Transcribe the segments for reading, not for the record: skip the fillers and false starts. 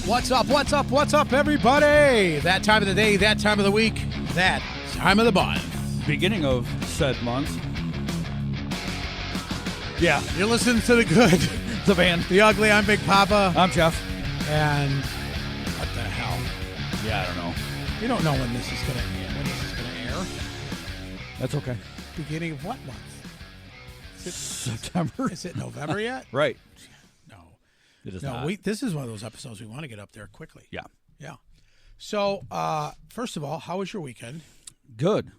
What's up, everybody? That time of the day, that time of the week, that time of the month. Beginning of said month. Yeah, you're listening to the good, The band. the ugly. I'm Big Papa. I'm Jeff. And what the hell? Yeah, I don't know. You don't know when this is gonna air. That's okay. Beginning of what month? September. Is it November yet? Right. No. It is No, not. this is one of those episodes we want to get up there quickly. Yeah. Yeah. So, first of all, how was your weekend? Good.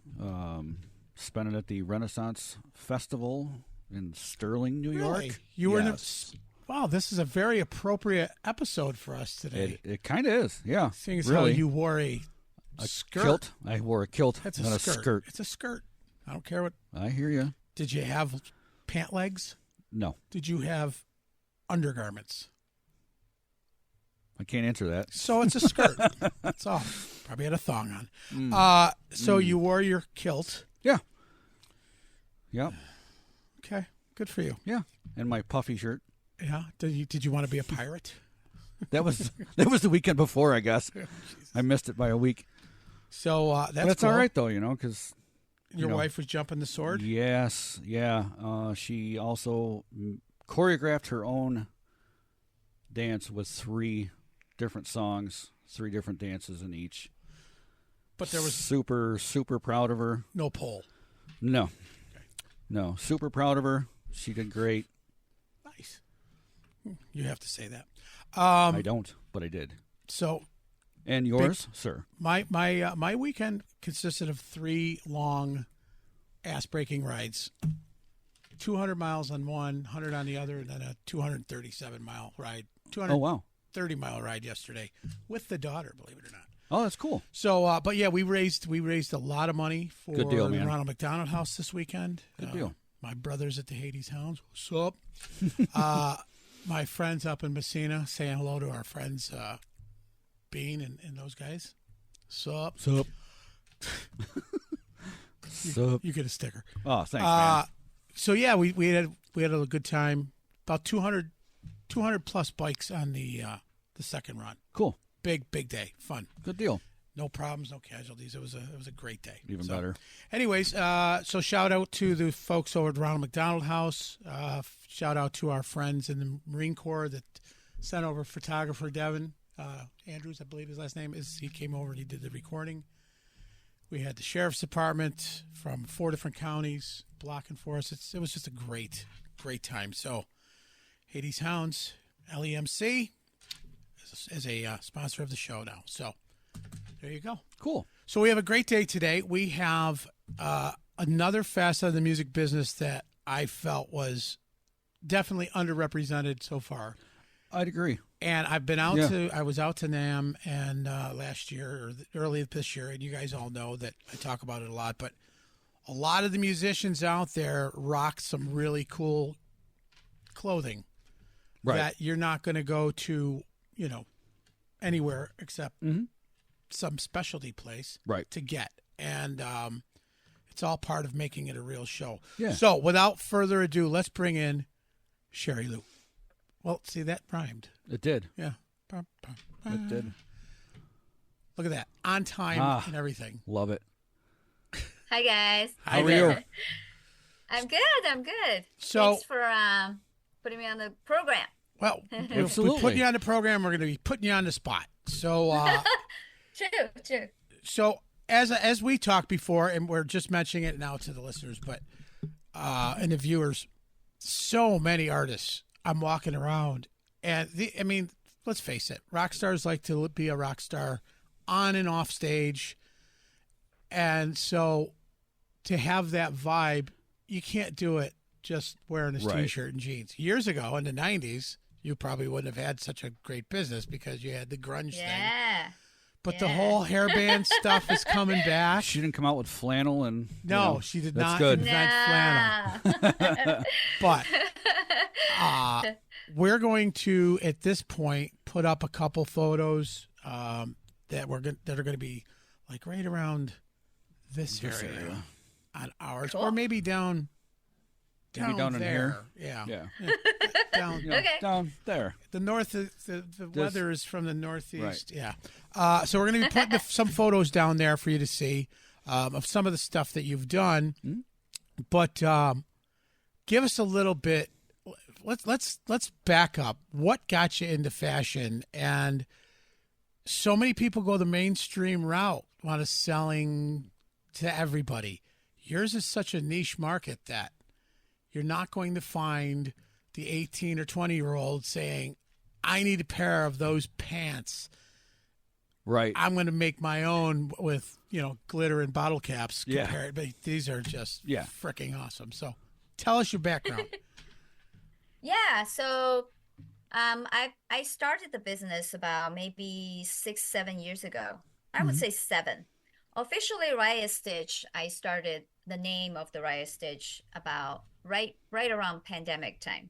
Spent it at the Renaissance Festival in Sterling, New Really? York. You were Yes. Wow, this is a very appropriate episode for us today. It kind of is. Yeah. Seeing as really. how you wore a A skirt. kilt. I wore a kilt, That's not a skirt. It's a skirt. I don't care what. I hear you. Did you have pant legs? No, Did you have undergarments? I can't answer that. So it's a skirt. That's all. Probably had a thong on. So you wore your kilt. Yeah. Yep. Okay, good for you. Yeah. And my puffy shirt. Yeah. Did you want to be a pirate? That was the weekend before, I guess. I missed it by a week. So that's That's cool. all right, though, because Your wife was jumping the sword? Yes, yeah. She also choreographed her own dance with 3 different songs, 3 different dances in each. But there was super proud of her. no pole. No, Okay. no, super proud of her. She did great. Nice. You have to say that. I don't, but I did. So And yours, sir? my weekend consisted of 3 long, ass-breaking rides. 200 miles on one, 100 on the other, and then a 237-mile ride. Oh, wow. 230-mile ride yesterday with the daughter, believe it or not. Oh, that's cool. So, but yeah, we raised a lot of money for Good deal, the man. Ronald McDonald House this weekend. Good deal. My brothers at the Hades Hounds, what's up? My friends up in Messina, saying hello to our friends, Bean and those guys. Sup? Sup? Sup? You get a sticker. Oh, thanks, man. So yeah, we had a good time. About 200 plus bikes on the second run. Cool. Big day, fun. Good deal. No problems, no casualties. It was a great day. Even better. Anyways, so shout out to the folks over at Ronald McDonald House. Shout out to our friends in the Marine Corps that sent over photographer Devin Andrews, I believe his last name is. He came over and he did the recording. We had the sheriff's department from 4 different counties blocking for us. It was just a great time. So, Hades Hounds, LEMC, is a sponsor of the show now. So, there you go. Cool. So we have a great day today. We have another facet of the music business that I felt was definitely underrepresented so far. I'd agree. And I've been out I was out to NAMM and last year or early this year, and you guys all know that I talk about it a lot, but a lot of the musicians out there rock some really cool clothing that you're not going to go to, anywhere except some specialty place to get. And it's all part of making it a real show. Yeah. So without further ado, let's bring in Sherri Lu. Well, see, that rhymed. It did. Yeah. It did. Look at that. On time and everything. Love it. Hi, guys. How are you? I'm good. So, thanks for putting me on the program. Well, Absolutely. we put you on the program. We're going to be putting you on the spot. So, True. So as we talked before, and we're just mentioning it now to the listeners, but and the viewers, so many artists. I'm walking around, and let's face it, rock stars like to be a rock star on and off stage, and so to have that vibe, you can't do it just wearing a t-shirt and jeans. Years ago in the 90s, you probably wouldn't have had such a great business because you had the grunge thing. But the whole hairband stuff is coming back. She didn't come out with flannel and no, she did not good. invent flannel. But we're going to, at this point, put up a couple photos that are going to be like right around this area on ours, or maybe down Maybe down in here. Yeah. Yeah. Down, Okay. Down there. the north, the weather is from the northeast. Right. Yeah. So we're going to be putting some photos down there for you to see of some of the stuff that you've done. Mm-hmm. But give us a little bit. Let's back up. What got you into fashion? And so many people go the mainstream route, want to selling to everybody. Yours is such a niche market that you're not going to find the 18 or 20-year-old saying, I need a pair of those pants. Right. I'm going to make my own with, glitter and bottle caps Yeah. compared. But these are just Yeah. freaking awesome. So tell us your background. Yeah, so I started the business about maybe 6, 7 years ago. I would say 7. Officially, Riot Stitch, I started the name of the Riot Stitch about right around pandemic time.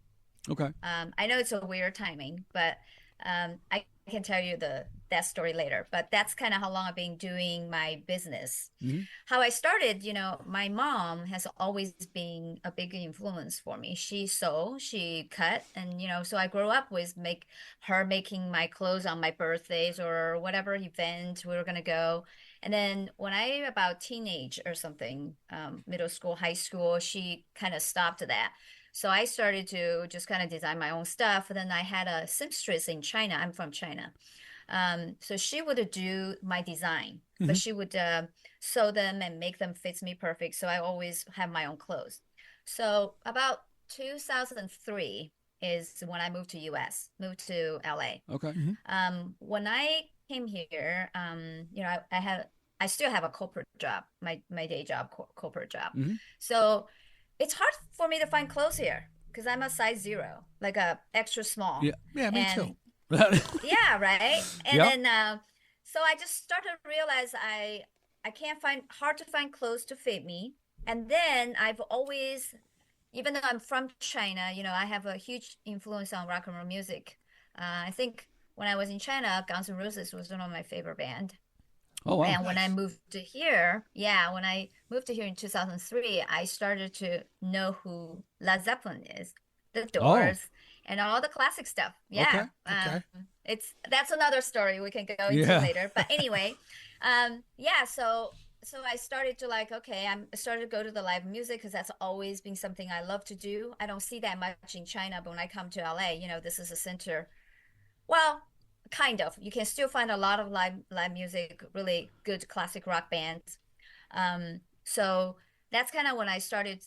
Okay. I know it's a weird timing, but I can tell you that story later. But that's kind of how long I've been doing my business. Mm-hmm. How I started, my mom has always been a big influence for me. She sewed, she cut, and so I grew up with her making my clothes on my birthdays or whatever event we were gonna go. And then when I about teenage or something, middle school, high school, she kind of stopped that. So I started to just kind of design my own stuff. And then I had a seamstress in China. I'm from China. So she would do my design, but she would sew them and make them fit me perfect. So I always have my own clothes. So about 2003 is when I moved to moved to LA. Okay. When I came here, I still have a corporate job, my day job, corporate job. So it's hard for me to find clothes here because I'm a size 0, like a extra small. Yeah, me too. Yeah, right. And Yep. then so I just started to realize I can't hard to find clothes to fit me. And then I've always, even though I'm from China, I have a huge influence on rock and roll music. I think when I was in China, Guns N' Roses was one of my favorite band. Oh, wow. And when I moved to here, in 2003, I started to know who Led Zeppelin is, The Doors, and all the classic stuff. Yeah. Okay. That's another story we can go into later. But anyway, so I started to I started to go to the live music because that's always been something I love to do. I don't see that much in China, but when I come to LA, this is a center. Well, kind of. You can still find a lot of live music, really good classic rock bands. So that's kind of when I started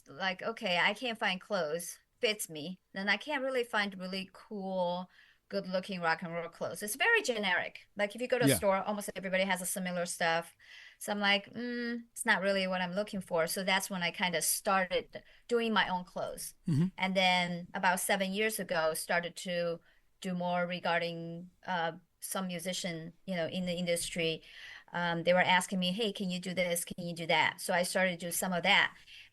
okay, I can't find clothes fits me. Then I can't really find really cool, good looking rock and roll clothes. It's very generic. Like if you go to a store, almost everybody has a similar stuff. So I'm like, it's not really what I'm looking for. So that's when I kind of started doing my own clothes. And then about 7 years ago, started to do more regarding some musician, in the industry. They were asking me, hey, can you do this? Can you do that? So I started to do some of that.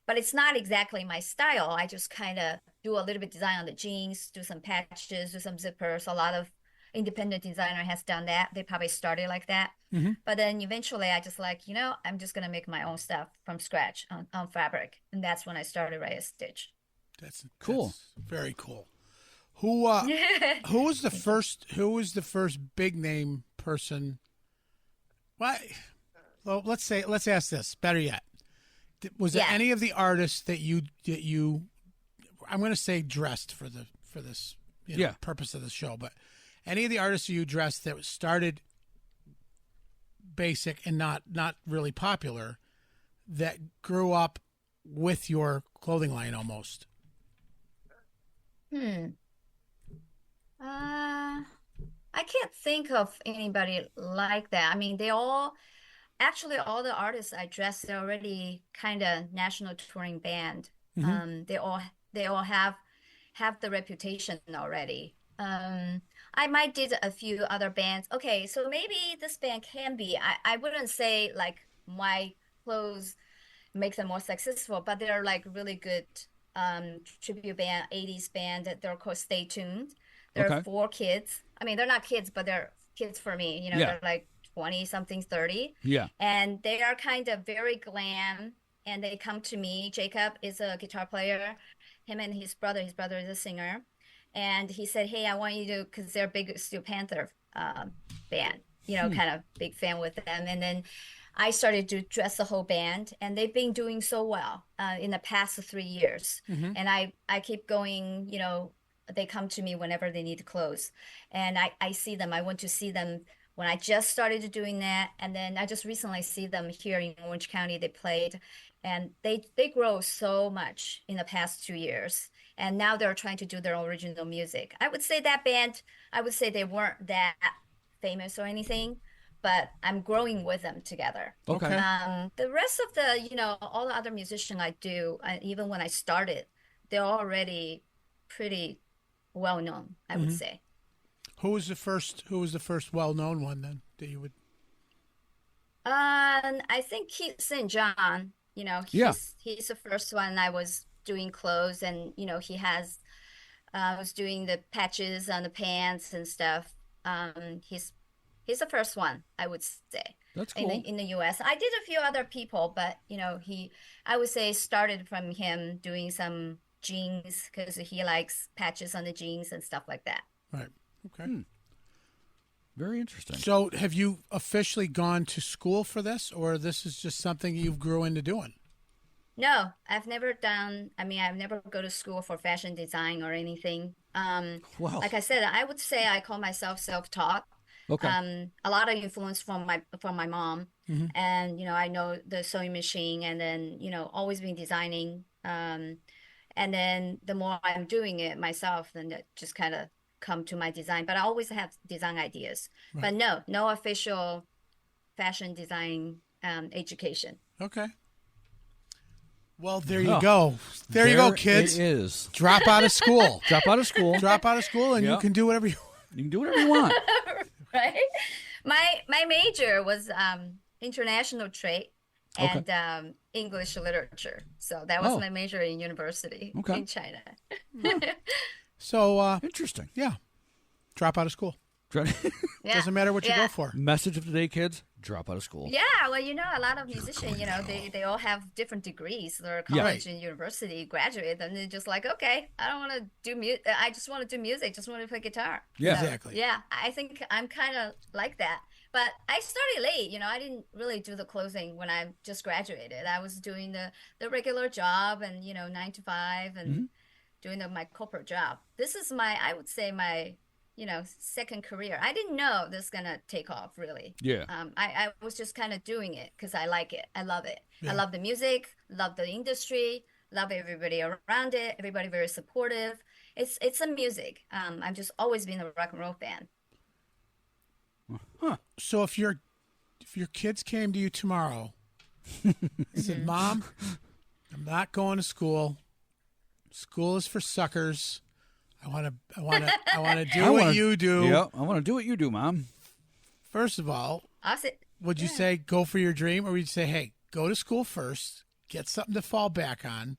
But it's not exactly my style. I just kind of do a little bit design on the jeans, do some patches, do some zippers. A lot of independent designer has done that. They probably started like that. But then eventually I just I'm just going to make my own stuff from scratch on fabric. And that's when I started Riot Stitch. That's cool. That's very cool. Who was the first big name person? Why? Well, let's ask this. Better yet, was there any of the artists that you I'm going to say dressed for this purpose of the show, but any of the artists you dressed that started basic and not really popular that grew up with your clothing line almost? I can't think of anybody like that. I mean, all the artists I dressed, they're already kind of national touring band. They all have the reputation already. I might did a few other bands. Okay, so maybe this band can be. I wouldn't say like my clothes make them more successful, but they're like really good tribute band, 80s band. They're called Stay Tuned. They're 4 kids. I mean, they're not kids, but they're kids for me. They're like 20 something, 30. Yeah. And they are kind of very glam. And they come to me. Jacob is a guitar player. him and his brother. His brother is a singer, and he said, "Hey, I want you to," because they're a big Steel Panther band, kind of big fan with them. And then I started to dress the whole band, and they've been doing so well in the past 3 years. And I keep going. They come to me whenever they need clothes, and I see them. I went to see them when I just started doing that, and then I just recently see them here in Orange County. They played, and they grow so much in the past 2 years, and now they're trying to do their original music. I would say that band, they weren't that famous or anything, but I'm growing with them together. Okay. The rest of the, all the other musicians I do, even when I started, they're already pretty well known, I would say. Who was the first well-known one then that you would? I think St. John, he's the first one I was doing clothes, and he has was doing the patches on the pants and stuff. He's the first one, I would say. That's cool. In the US. I did a few other people, but I would say started from him doing some jeans, because he likes patches on the jeans and stuff like that. Right. Okay. Very interesting. So have you officially gone to school for this, or this is just something you grew into doing? No, I've never go to school for fashion design or anything. Wow. Like I said, I would say I call myself self-taught. Okay. A lot of influence from my mom, and I know the sewing machine, and then always been designing. And then the more I'm doing it myself, then it just kind of come to my design. But I always have design ideas. Right. But no official fashion design education. Okay. Well, there you go. There you go, kids. It is. Drop out of school. Drop out of school. Drop out of school, and you can do whatever you want. You can do whatever you want. Right? My major was international trade and English literature. So that was my major in university in China. So interesting. Yeah. Drop out of school. Doesn't matter what you go for. Message of the day, kids. Drop out of school. Yeah, well, a lot of musicians, they all have different degrees. They're college and university graduate, and they're just like, okay, I don't want to do music. I just want to do music. Just want to play guitar. Yeah, so, exactly. Yeah, I think I'm kind of like that. But I started late. I didn't really do the clothing when I just graduated. I was doing the regular job and 9 to 5 and doing my corporate job. This is I would say my second career. I didn't know this is gonna take off, really. Yeah. I was just kind of doing it because I like it. I love it. Yeah. I love the music, love the industry, love everybody around it. Everybody very supportive. It's a music. I've just always been a rock and roll fan. Huh. So if your kids came to you tomorrow and said, "Mom, I'm not going to school. School is for suckers. I want to do what you do." Yeah, I want to do what you do, Mom. First of all, would you say go for your dream, or would you say, "Hey, go to school first, get something to fall back on,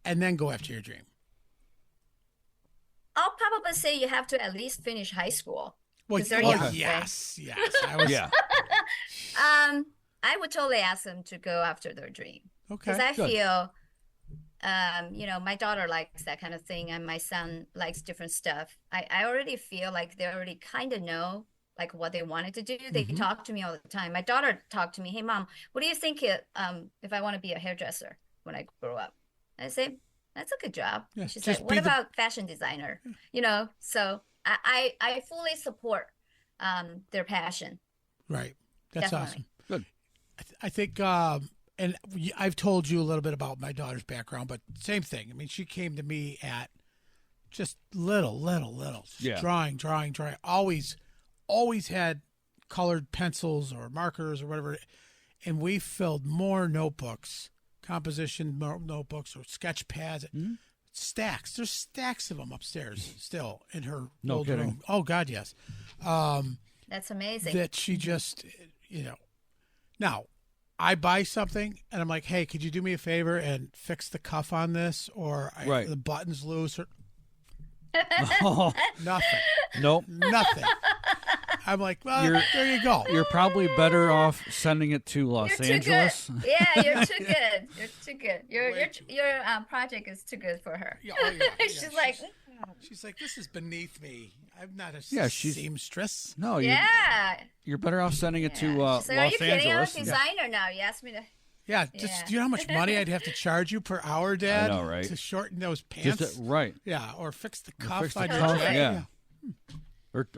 and then go after your dream"? I'll probably say you have to at least finish high school. Well, young, yes. Yeah. I would totally ask them to go after their dream. Okay. Because I feel, my daughter likes that kind of thing, and my son likes different stuff. I already feel like they already kind of know like what they wanted to do. They talk to me all the time. My daughter talked to me, "Hey, Mom, what do you think if I want to be a hairdresser when I grow up?" I say, "That's a good job." Yeah, she's like, "What about fashion designer?" So I fully support their passion. Right. That's Definitely. awesome. Good. I think, and I've told you a little bit about my daughter's background, but same thing. I mean, she came to me at just little. Yeah. Drawing. Always had colored pencils or markers or whatever. And we filled more notebooks, composition notebooks or sketch pads. Stacks. There's stacks of them upstairs still in her old room. Oh God, yes. That's amazing. That she just, Now, I buy something and I'm like, "Hey, could you do me a favor and fix the cuff on this, or the button's loose?" Or nothing. Nope. Nothing. I'm like, well, there you go. You're probably better off sending it to Los Angeles. Good. Yeah, you're too good. You're too good. Your project is too good for her. Yeah, oh, yeah, She's like, she's like, this is beneath me. I'm not a she's seamstress. No, you're better off sending it to Los Are you kidding? I'm a Angeles. designer now. You asked me to. Yeah, just do you know how much money I'd have to charge you per hour, Dad? I know, right? To shorten those pants. Right. Yeah, or fix the cuff. Fix the on your cuff, jacket. yeah. Or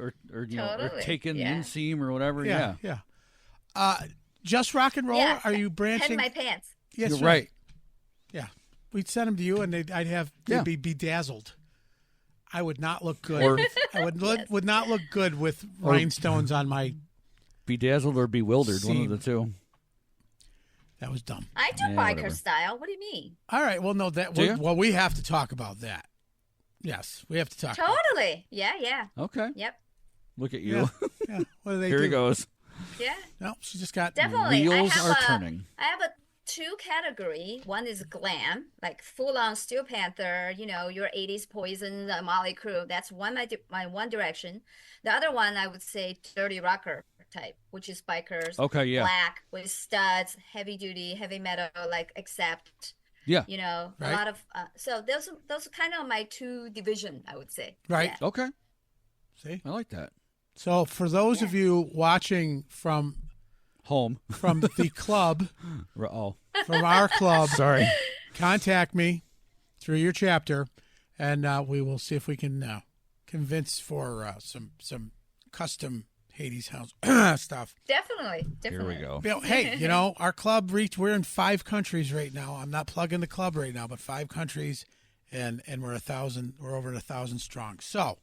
you know, or Totally, take in the yeah. inseam or whatever. Yeah. Just rock and roll. Yeah, Are you branching? Hem my pants. Yes, You're right. Yeah, we'd send them to you, and they'd be bedazzled. I would not look good. Or- I would not look good with rhinestones on my. Bedazzled or bewildered, one of the two. That was dumb. I do Yeah, biker whatever. style. What do you mean? All right. Well, no, Do you? we have to talk about that. Yes, we have to talk. Totally. Yeah. Okay. Yep. Look at you. Yeah. What do they Here do? he goes. Yeah. No, she just got. Definitely. Wheels I have are turning. I have a two category. One is glam, like full on Steel Panther, your 80s Poison, the Molly Crew. That's my one direction. The other one I would say dirty rocker type, which is bikers. Okay, yeah. Black with studs, heavy duty, heavy metal, like Accept. Yeah. A Right. lot of so those are kind of my two division, I would say. Right. Yeah. Okay. See. I like that. So for those of you watching from Home. the club, Oh, from our club, sorry. contact me through your chapter, and we will see if we can convince for some custom Hades House stuff. Definitely. Here we go. Hey, our club we're in 5 countries right now. I'm not plugging the club right now, but 5 countries, and we're over 1,000 strong. So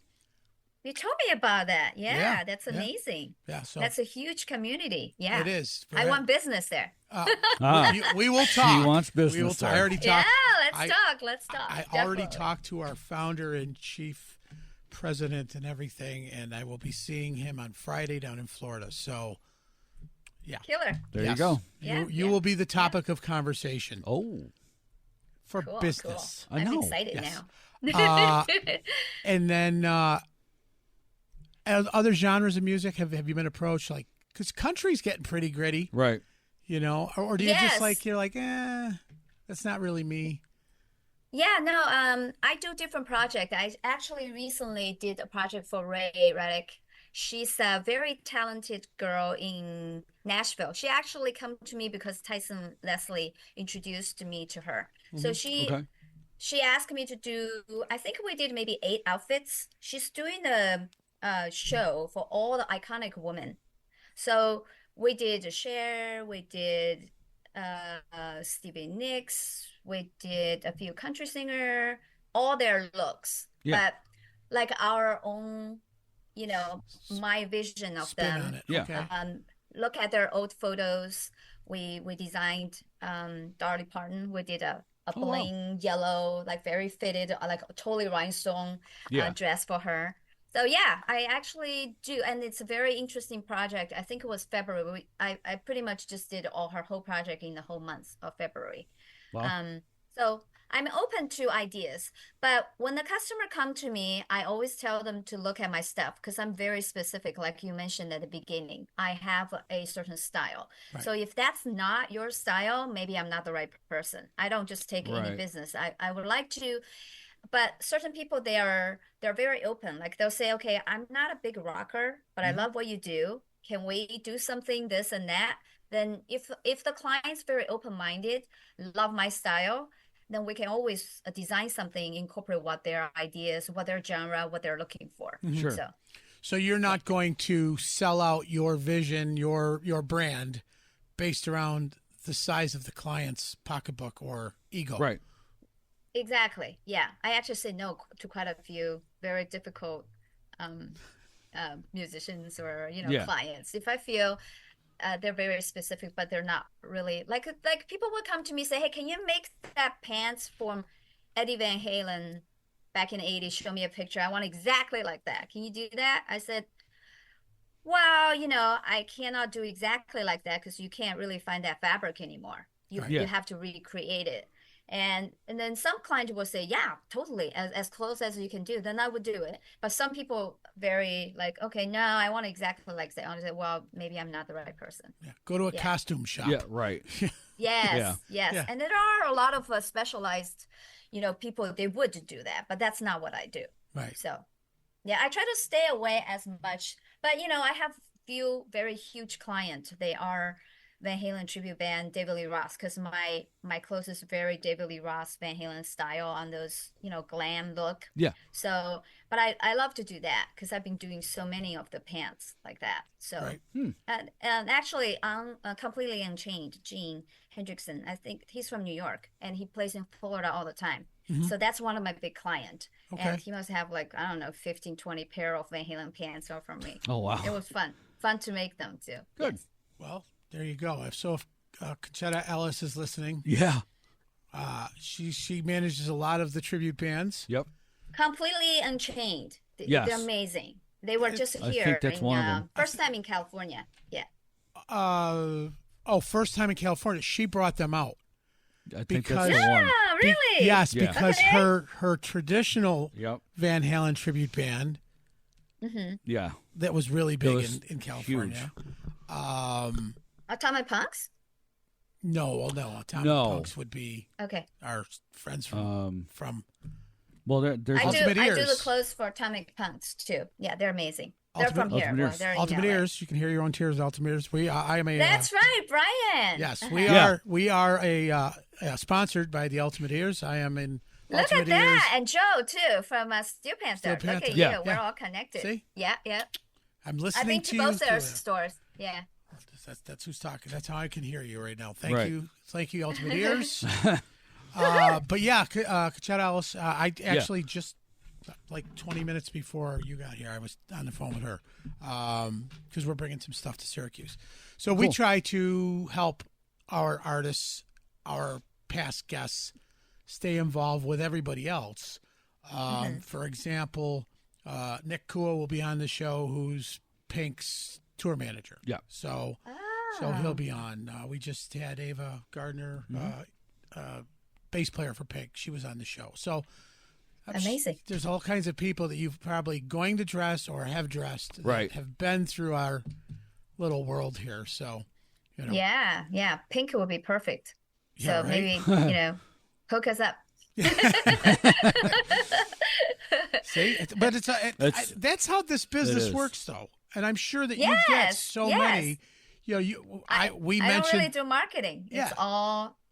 You told me about that. Yeah, Yeah, that's yeah. amazing. yeah, so That's a huge community. Yeah. it is. I want business there. We will talk. He wants business We will there. I already Yeah, talked. let's talk. I already Definitely. talked to our founder and chief president and everything, and I will be seeing him on Friday down in Florida. So, yeah. Killer. There you Yes. go. Yeah, You will be the topic of conversation Oh, for Cool, business. cool. I I'm know. excited Yes. now. And then other genres of music, have you been approached? Like, because country's getting pretty gritty, right. Or do you just Yes. you're like, that's not really me. Yeah, no, I do different project. I actually recently did a project for Ray Reddick. She's a very talented girl in Nashville. She actually come to me because Tyson Leslie introduced me to her. So Okay. she asked me to do, I think we did maybe 8 outfits. She's doing a show for all the iconic women. So we did Cher, we did Stevie Nicks, we did a few country singer, all their looks. Yeah. But like our own, my vision of Spin them. on it. Yeah. Okay. Look at their old photos. We designed Dolly Parton. We did a Oh, wow. bling yellow, like very fitted, like totally rhinestone Yeah. dress for her. So yeah, I actually do, and it's a very interesting project. I think it was February. I pretty much just did her whole project in the whole month of February. Wow. So I'm open to ideas, but when the customer come to me, I always tell them to look at my stuff because I'm very specific, like you mentioned at the beginning. I have a certain style. Right. So if that's not your style, maybe I'm not the right person. I don't just take any Right. business. I would like to, but certain people they're very open. Like they'll say, okay, I'm not a big rocker, but I love what you do. Can we do something this and that? Then if the client's very open-minded, love my style, then we can always design something, incorporate what their ideas, what their genre, what they're looking for. Sure. So you're not going to sell out your vision, your brand, based around the size of the client's pocketbook or ego. Right. Exactly. Yeah. I actually say no to quite a few very difficult musicians or, Yeah. clients. If I feel they're very specific, but they're not really like people would come to me and say, hey, can you make that pants from Eddie Van Halen back in the 80s? Show me a picture. I want exactly like that. Can you do that? I said, well, I cannot do exactly like that because you can't really find that fabric anymore. You Right. Yeah. you have to recreate it. And then some client will say, yeah, totally, as close as you can do, then I would do it. But some people very like, okay, no, I want exactly like that. I say, well, maybe I'm not the right person. Yeah. Go to a costume shop. Yeah, right. Yes. And there are a lot of specialized, people, they would do that, but that's not what I do. Right. So, yeah, I try to stay away as much. But, I have few very huge clients. They are Van Halen tribute band, David Lee Roth, because my closest very David Lee Roth Van Halen style on those, glam look. Yeah. So, but I love to do that because I've been doing so many of the pants like that. So, right. And actually, on Completely Unchained, Gene Henriksen, I think he's from New York and he plays in Florida all the time. So that's one of my big clients. Okay. And he must have 15, 20 pair of Van Halen pants all from me. Oh, wow. It was fun to make them too. Good. Yes. Well, there you go. So if Conchetta Ellis is listening, yeah, she manages a lot of the tribute bands. Yep. Completely Unchained. Yes. They're amazing. They were just I here. think that's one of them. First time in California. Yeah. First time in California. She brought them out. I think Because- that's the one. Really? Yes, Yeah. because Okay. her traditional Yep. Van Halen tribute band Yeah. that was really big was in California. Atomic Punks? No, Atomic No. Punks would be Okay. our friends from Well, there's I do Ultimate the Ears. clothes for Atomic Punks too. Yeah, they're amazing. They're from here. Ultimate Well, Ears. they're in Ultimate LA. Ears. You can hear your own tears. Ultimate Ears. I am a. That's right, Brian. Yes, Uh-huh. we Yeah. are. We are sponsored by the Ultimate Ears. I am in. Look Ultimate at Ears. that. And Joe, too, from Steel Panther. Steel Look Panther. at Yeah. you. We're Yeah. all connected. See? Yeah. I'm I've listening been to to you. both their through there. stores. Yeah. That's who's talking. That's how I can hear you right now. Right. Thank you, Ultimate Ears. But yeah, Conchetta Ellis. I actually just like 20 minutes before you got here, I was on the phone with her because we're bringing some stuff to Syracuse. So we Cool. try to help our artists, our past guests, stay involved with everybody else. For example, Nick Kua will be on the show, who's Pink's tour manager. Yeah. So he'll be on. We just had Ava Gardner, bass player for Pink. She was on the show. So Amazing. there's all kinds of people that you've probably going to dress or have dressed that Right. have been through our little world here. So, Yeah. Pink would be perfect. Yeah, So right? maybe, hook us up. See, but that's how this business is. works, though. And I'm sure that you get Yes, so yes. many. We I don't mentioned really do marketing. Yeah.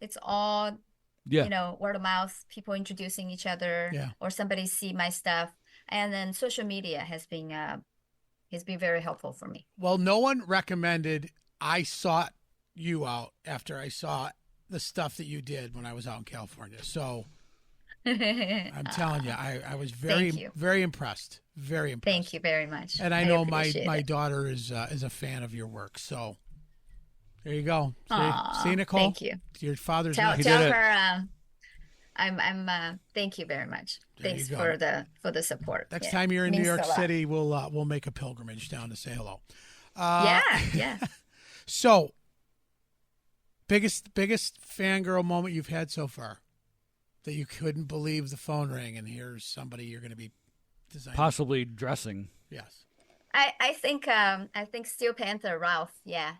It's all Yeah. word of mouth, people introducing each other, Yeah. or somebody see my stuff, and then social media has been very helpful for me. Well, no one recommended. I sought you out after I saw the stuff that you did when I was out in California. So I'm telling you, I was Thank you. very impressed. Very impressed. Thank you very much. And I know appreciate my it. daughter is a fan of your work. So there you go. Aw, See, Nicole? thank you. Your father's Tell not He did it. her I'm thank you very much. There you Thanks go. for the support. Next Yeah, time you're in New means York a lot. City, we'll make a pilgrimage down to say hello. Yeah. So, biggest fangirl moment you've had so far, that you couldn't believe the phone rang and here's somebody you're going to be designing. Possibly dressing. Yes. I think Steel Panther Ralph. Yeah,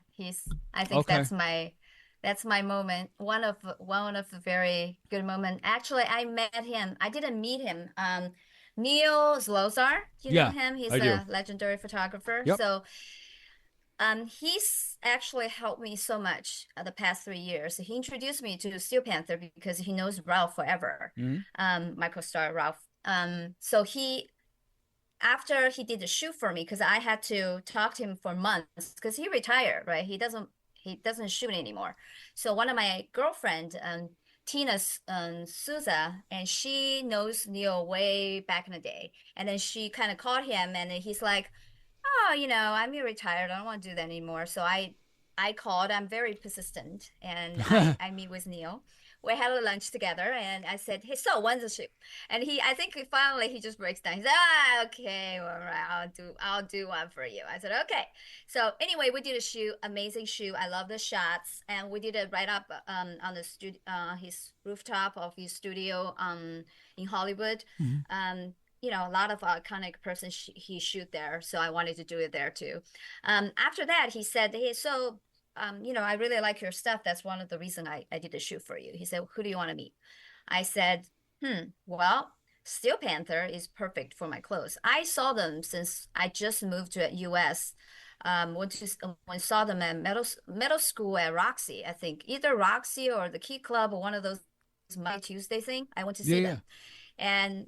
I think Okay. that's my moment. One of the very good moment. Actually, I met him. I didn't meet him. Neil Zlozar. You know Yeah, him? He's I do. a legendary photographer. Yep. So he's actually helped me so much the past 3 years. He introduced me to Steel Panther because he knows Ralph forever. Michael Starr Ralph. So after he did the shoot for me, because I had to talk to him for months because he retired, right? He doesn't shoot anymore. So one of my girlfriend, Tina Souza, and she knows Neil way back in the day. And then she kind of called him and he's like, oh, I'm retired. I don't want to do that anymore. So I I called. I'm very persistent, and I meet with Neil. We had a lunch together, and I said, "Hey, so when's the shoot?" And I think finally he just breaks down. He said, "Ah, okay, all right, I'll do one for you." I said, "Okay." So anyway, we did a shoot, amazing shoot. I love the shots, and we did it right up on the studio, his rooftop of his studio in Hollywood. A lot of iconic persons he shoot there, so I wanted to do it there too. After that, he said, "Hey, so." I really like your stuff. That's one of the reasons I did a shoot for you. He said, "Who do you want to meet?" I said, well, Steel Panther is perfect for my clothes. I saw them since I just moved to US. When saw them at middle school at Roxy, I think either Roxy or the Key Club or one of those Monday Tuesday thing. I went to see them. And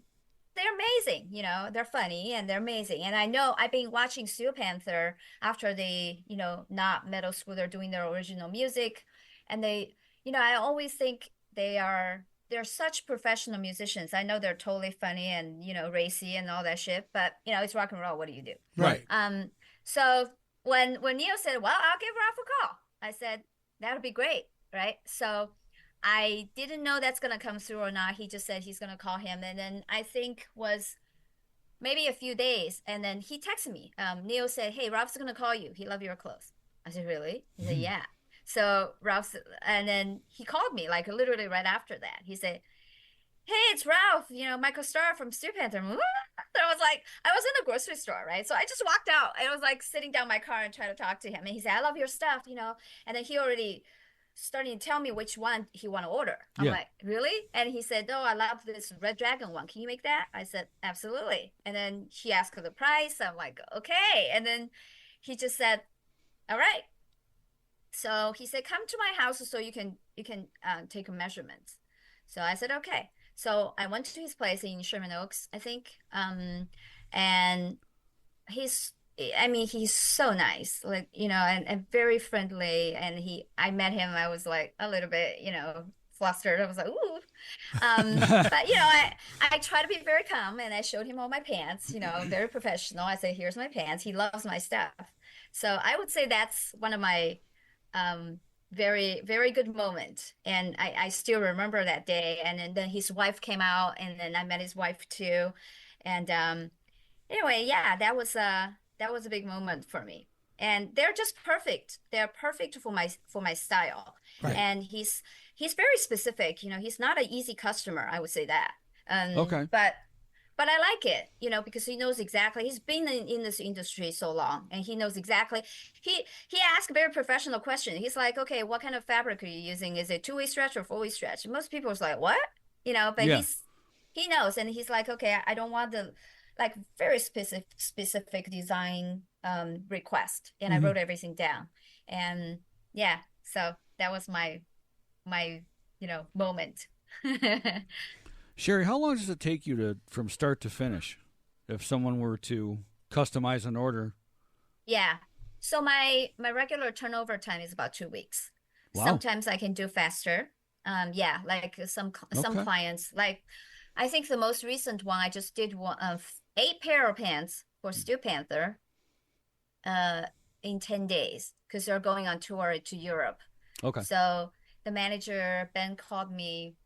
they're amazing, they're funny and they're amazing. And I know I've been watching Steel Panther after they, not middle school, they're doing their original music. And they, I always think they're such professional musicians. I know they're totally funny and, racy and all that shit, but it's rock and roll. What do you do? Right. So when Neil said, "Well, I'll give Ralph a call," I said, "That'll be great." Right. So I didn't know that's going to come through or not. He just said he's going to call him. And then I think was maybe a few days. And then he texted me. Neil said, "Hey, Ralph's going to call you. He loved your clothes." I said, "Really?" He said, "Yeah." So and then he called me like literally right after that. He said, "Hey, it's Ralph, Michael Starr from Steel Panther." I was in the grocery store, right? So I just walked out. I was like sitting down my car and trying to talk to him. And he said, "I love your stuff, And then he already starting to tell me which one he want to order. I'm like, "Really?" And he said, "Oh, I love this Red Dragon one. Can you make that?" I said, "Absolutely." And then he asked for the price. I'm like, "Okay." And then he just said, "All right." So he said, "Come to my house so you can take measurements." So I said, "Okay." So I went to his place in Sherman Oaks, I think. And he's so nice, like, and very friendly. And I met him, I was like a little bit, flustered. I was like, "Ooh." But, I try to be very calm, and I showed him all my pants, very professional. I said, "Here's my pants." He loves my stuff. So I would say that's one of my very, very good moment. And I still remember that day. And then his wife came out, and then I met his wife too. And anyway, yeah, that was a big moment for me. And they're just perfect. They're perfect for my style. Right. And he's very specific. He's not an easy customer, I would say that. Okay. But I like it, because he knows exactly. He's been in this industry so long, and he knows exactly. He asked a very professional question. He's like, "Okay, what kind of fabric are you using? Is it 2-way stretch or 4-way stretch?" most people was like, "What?" But he knows, and he's like, "Okay, I don't want the very specific design request," and I wrote everything down, and yeah, so that was my moment. Sherri, how long does it take you from start to finish if someone were to customize an order? Yeah. So my regular turnover time is about 2 weeks. Wow. Sometimes I can do faster. Like some clients, like I think the most recent one I just did 8 pair of pants for Steel Panther in 10 days because they're going on tour to Europe. Okay. So the manager, Ben, called me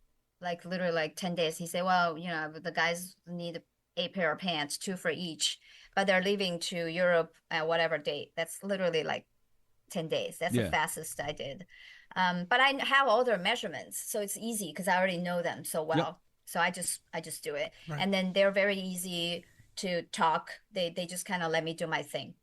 literally 10 days. He said, "Well, the guys need 8 pair of pants, 2 for each, but they're leaving to Europe at whatever date." That's literally 10 days. That's the fastest I did. But I have all their measurements, so it's easy because I already know them so well. Yep. So I just do it. Right. And then they're very easy to talk. They just kind of let me do my thing.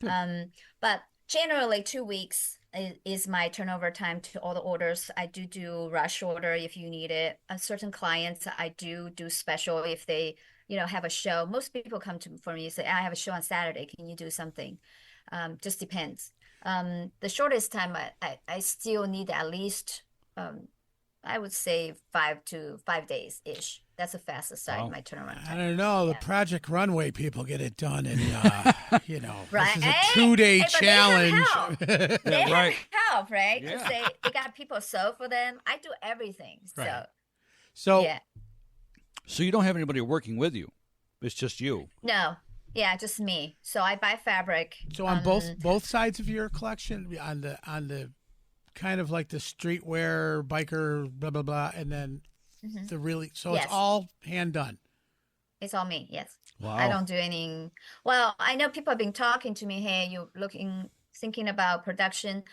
But generally 2 weeks is my turnover time to all the orders. I do rush order if you need it. Certain clients, I do special if they, have a show. Most people come for me and say, "I have a show on Saturday. Can you do something?" Just depends. The shortest time, I still need at least, I would say 5 days-ish. That's the fastest side of my turnaround time. I don't know. The Project Runway people get it done in, right? This is a 2-day challenge. They have help, right? Because they got people sew for them. I do everything. Right. So you don't have anybody working with you. It's just you. No. Yeah, just me. So I buy fabric. So on both sides of your collection, on the kind of like the streetwear, biker, blah blah blah, and then the really. So it's Yes, all hand done. it's all me. Yes. I Wow. don't do any. Well, I know people have been talking to me, hey, you thinking about production,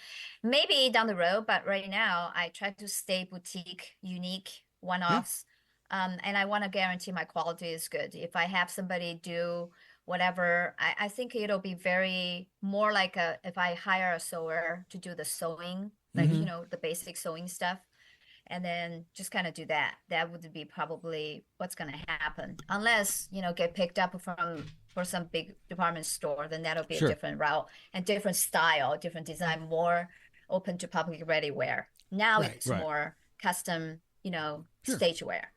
maybe down the road, but right now I try to stay boutique, unique, Yeah. one-offs. And I want to guarantee my quality is good. If I have somebody do whatever, I think it'll be very more like if I hire a sewer to do the sewing, like, Mm-hmm. the basic sewing stuff and then just kind of do that. That would be probably what's going to happen, unless get picked up for some big department store. Then that'll be a Sure. different route and different style, different design, more open to public ready wear. Now Right. it's Right. more custom, Sure. stage wear.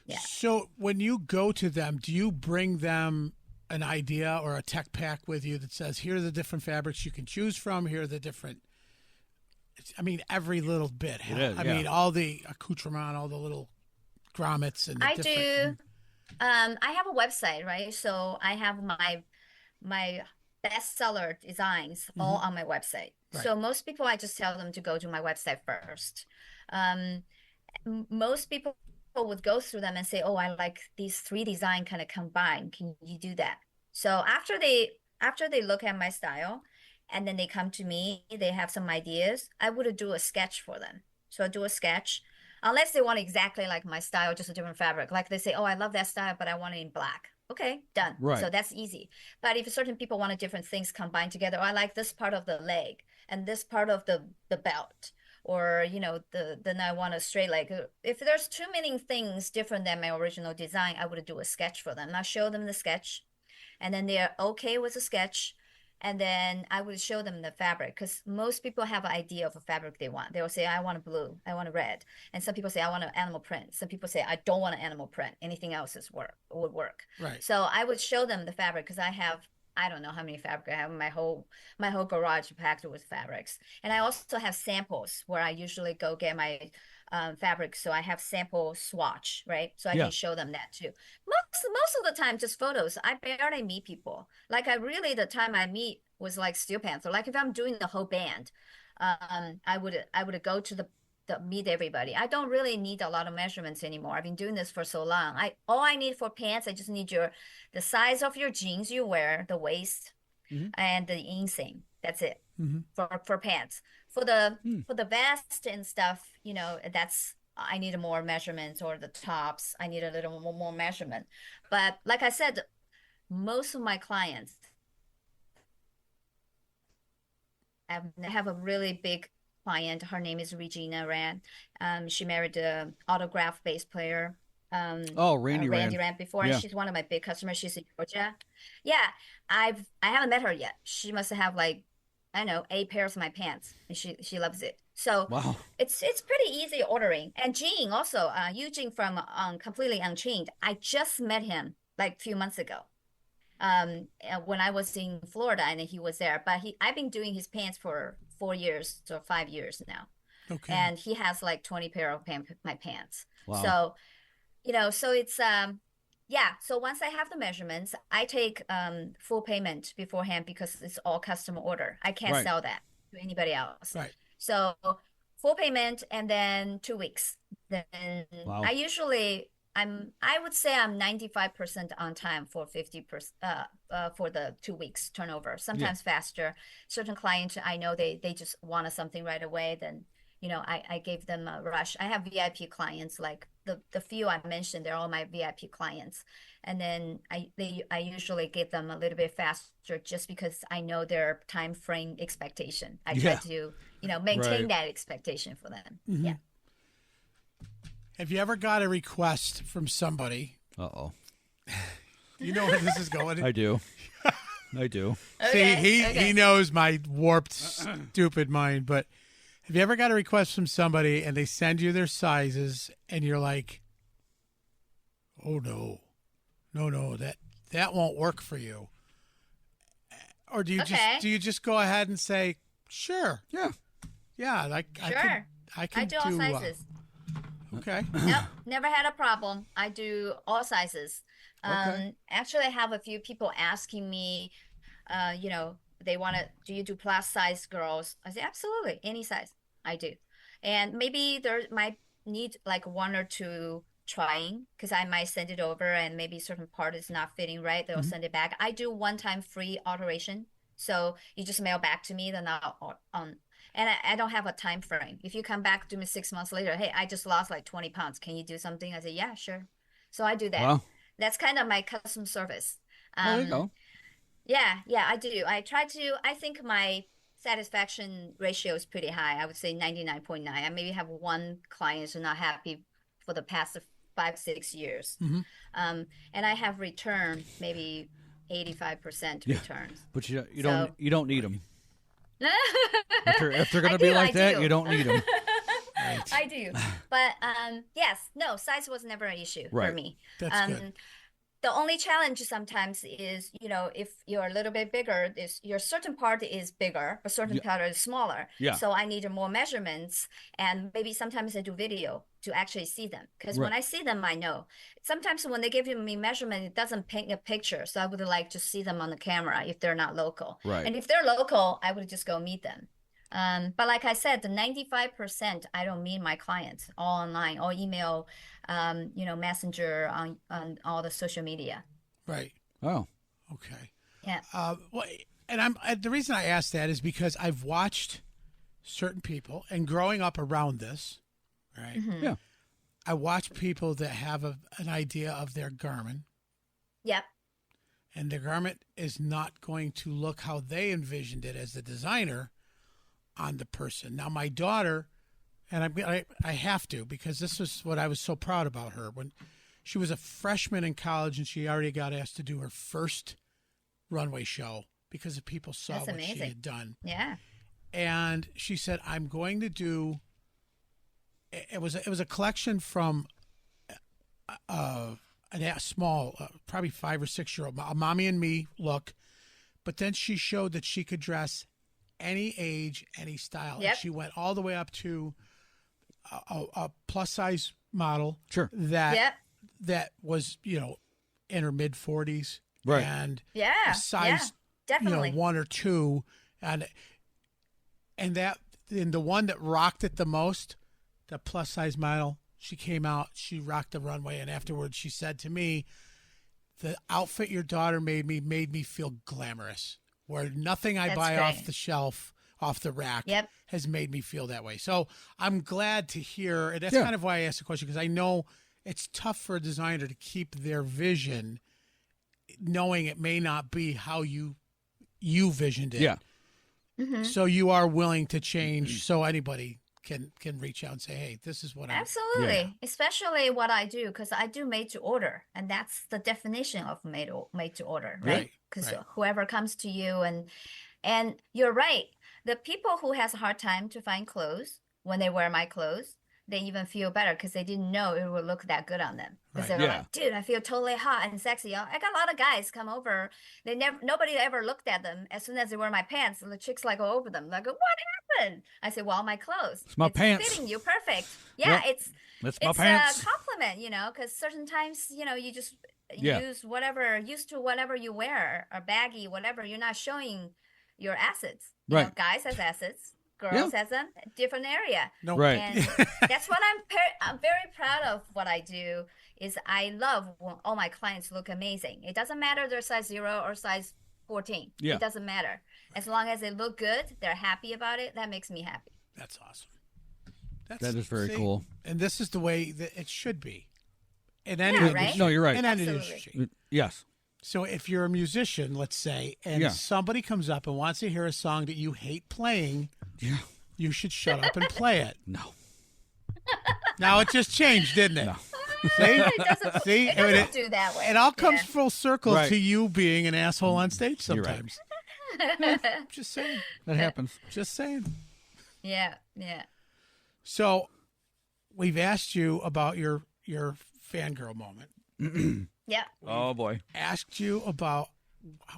Yeah. So when you go to them, do you bring them an idea or a tech pack with you that says, here are the different fabrics you can choose from, here are the different, I mean, every little bit. It is, I yeah. mean, all the accoutrement, all the little grommets and the I different. do. I have a website, right? So I have my bestseller designs all Mhm. on my website. Right. So most people, I just tell them to go to my website first. Um, Most people would go through them and say, "Oh, I like these three design kind of combined. Can you do that?" So after they look at my style, and then they come to me, they have some ideas. I would do a sketch for them. So I do a sketch, unless they want exactly like my style, just a different fabric. Like they say, "Oh, I love that style, but I want it in black." Okay, done. Right. So that's easy. But if certain people want different things combined together, oh, I like this part of the leg and this part of the belt or then I want a straight leg. If there's too many things different than my original design, I would do a sketch for them. I show them the sketch, and then they're okay with the sketch, and then I would show them the fabric because most people have an idea of a fabric they want. They will say, I want a blue, I want a red, and some people say I want an animal print. Some people say I don't want an animal print. Anything else would work. Right. So I would show them the fabric because I don't know how many fabric I have. My whole garage packed with fabrics, and I also have samples where I usually go get my fabric. So I have sample swatch, right? So I Yeah. can show them that too. Most of the time, just photos. I barely meet people. Like the time I meet was like Steel Panther. Like if I'm doing the whole band, I would go to the meet everybody. I don't really need a lot of measurements anymore. I've been doing this for so long. All I need for pants, I just need the size of your jeans you wear, the waist, Mhm. and the inseam. That's it Mhm. for pants. For the Hmm. for the vest and stuff, that's I need more measurements, or the tops, I need a little more measurement. But like I said, most of my clients have a really big client. Her name is Regina Rand. She married the autograph bass player, Oh, Randy Randy Rand. Rand before, and Yeah. she's one of my big customers. She's in Georgia. Yeah, I haven't met her yet. She must have like, I don't know, 8 pairs of my pants, and she loves it. So Wow. it's pretty easy ordering. And Gene also, Eugene from Completely Unchained. I just met him like a few months ago. When I was in Florida and he was there, but I've been doing his pants for 4 years or 5 years now, Okay. and he has like 20 pair of my pants. Wow. So so it's yeah. So once I have the measurements, I take full payment beforehand because it's all customer order. I can't Right. sell that to anybody else. Right. So full payment and then 2 weeks. Then Wow. I would say I'm 95% on time for 50% for the 2 weeks turnover. Sometimes faster. Certain clients I know they just wanted something right away. Then I gave them a rush. I have VIP clients, like the few I mentioned, they're all my VIP clients. And then I usually give them a little bit faster just because I know their time frame expectation. I try Yeah. to, maintain Right. that expectation for them. Mhm. Yeah. Have you ever got a request from somebody? Uh-oh. You know where this is going. I do. I do. See, he Okay. knows my warped, stupid mind. But have you ever got a request from somebody and they send you their sizes and you're like, "Oh no, that won't work for you," or do you Okay. just go ahead and say, "Sure, Yeah. yeah, Sure. I I can do all do sizes. Okay. Yep, never had a problem. I do all sizes. Actually, I have a few people asking me, they want to, do you do plus size girls? I say, absolutely, any size. I do. And maybe there might need like one or two trying because I might send it over and maybe certain part is not fitting right. They'll send it back. I do one-time free alteration. So you just mail back to me, then and I don't have a time frame. If you come back to me 6 months later, hey, I just lost like 20 pounds. Can you do something? I say, yeah, sure. So I do that. Wow. That's kind of my custom service. There you go. Yeah, I do. I think my satisfaction ratio is pretty high. I would say 99.9. I maybe have one client who's not happy for the past 5-6 years. And I have returned maybe 85% returns. But you don't need them. if they're going to be like that, you don't need them. Right. I do. But size was never an issue for me. That's good. The only challenge sometimes is, if you're a little bit bigger, your certain part is bigger, but certain part is smaller. Yeah. So I need more measurements, and maybe sometimes I do video to actually see them. Because when I see them, I know. Sometimes when they give me measurement, it doesn't paint a picture. So I would like to see them on the camera if they're not local. Right. And if they're local, I would just go meet them. But like I said, the 95%, I don't meet my clients, all online, all email, messenger, on all the social media. Right. Oh. Okay. Yeah. And the reason I asked that is because I've watched certain people, and growing up around this, right? Yeah. I watch people that have an idea of their garment. Yep. And their garment is not going to look how they envisioned it as the designer on the person. Now, my daughter, and I have to, because this is what I was so proud about her. When she was a freshman in college and she already got asked to do her first runway show because the people saw That's what amazing. she had done. Yeah. And she said, I'm going to do, it was a collection from a small, probably 5 or 6 year old, a mommy and me look. But then she showed that she could dress any age, any style. Yep. And she went all the way up to a plus size model. Sure. That was, in her mid 40s. Right. And size, definitely. 1 or 2. And the one that rocked it the most, the plus size model, she came out, she rocked the runway, and afterwards she said to me, the outfit your daughter made me feel glamorous. Where nothing I buy off the shelf, off the rack, has made me feel that way. So I'm glad to hear, and that's kind of why I asked the question, because I know it's tough for a designer to keep their vision, knowing it may not be how you visioned it. Yeah. Mm-hmm. So you are willing to change, so anybody can reach out and say, hey, this is what Absolutely. Especially what I do, because I do made to order, and that's the definition of made to order, right? Because whoever comes to you, and you're right, the people who has a hard time to find clothes, when they wear my clothes, they even feel better because they didn't know it would look that good on them. Because they're like, dude, I feel totally hot and sexy. I got a lot of guys come over. Nobody ever looked at them. As soon as they wear my pants, and the chicks like go over them. Like, what happened? I say, well, my clothes. It's my pants. Fitting you perfect. Yeah, it's my pants. A compliment, because certain times, you just used to whatever you wear, or baggy, whatever. You're not showing your assets. Right. Guys has assets. Girls has a different area. No. Right. And that's what I'm very proud of. What I do is I love when all my clients look amazing. It doesn't matter they're size 0 or size 14. Yeah. It doesn't matter. As long as they look good, they're happy about it, that makes me happy. That's awesome. That is very cool. And this is the way that it should be. In any industry. Right? No, you're right. In any industry. Yes. So if you're a musician, let's say, and somebody comes up and wants to hear a song that you hate playing, you should shut up and play it. No. Now it just changed, didn't it? No. It doesn't do that way. It all comes full circle to you being an asshole on stage sometimes. Just saying. That happens. Just saying. Yeah. So we've asked you about your fangirl moment. Yeah. Oh, boy. Asked you about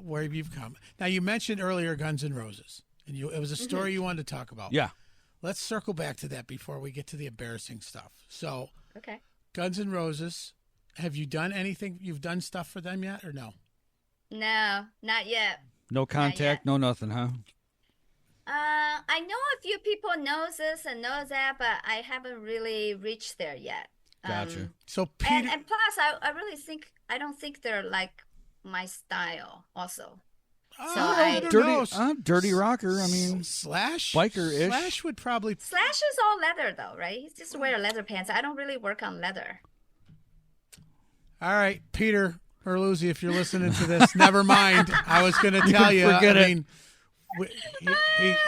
where you've come. Now, you mentioned earlier Guns N' Roses, and it was a story you wanted to talk about. Yeah. let's circle back to that before we get to the embarrassing stuff. So, Okay. Guns N' Roses, have you done anything? You've done stuff for them yet or no? No, not yet. No contact, no nothing, huh? I know a few people knows this and knows that, but I haven't really reached there yet. Gotcha. So Peter, And plus, I don't think they're like my style also. oh, so I I- don't know. Dirty rocker. I mean, Slash, biker-ish. Slash would probably. Slash is all leather though, right? He's just wear leather pants. I don't really work on leather. All right, Peter Erluzzi, if you're listening to this, never mind. I was going to You tell can you. forget I it. mean,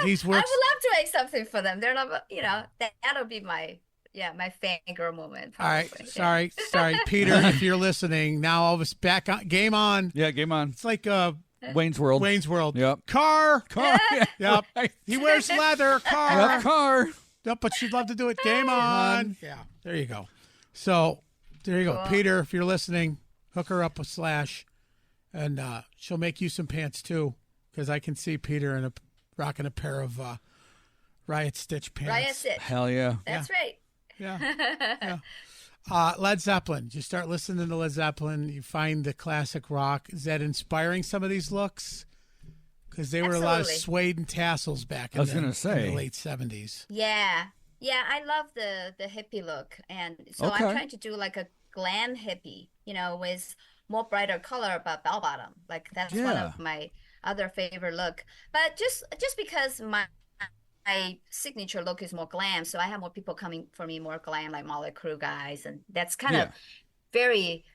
he's I worked. would love to make something for them. They're not, that'll be my fangirl moment. All right, Probably. sorry, Peter, if you're listening. Now all of us back on. Game on. yeah, game on. It's like Wayne's World. Wayne's World. Yep. Car. Yeah, Yep. right. He wears leather. Car. Yep, car. Yep, but she'd love to do it. Game on. Yeah, there you go. So there you go, Cool. Peter. If you're listening, hook her up with Slash, and she'll make you some pants too, because I can see Peter rocking a pair of Riot Stitch pants. Riot Stitch. Hell yeah. That's right. Yeah. Led Zeppelin. You start listening to Led Zeppelin, you find the classic rock. Is that inspiring some of these looks? Because they were a lot of Absolutely. suede and tassels back in, I was the, gonna say. in the late 70s. Yeah. Yeah, I love the hippie look. And so Okay. I'm trying to do like a glam hippie, with more brighter color but bell bottom. Like that's one Yeah. of my other favorite look. But just because my signature look is more glam, so I have more people coming for me more glam, like Molly Crew guys, and that's kind of very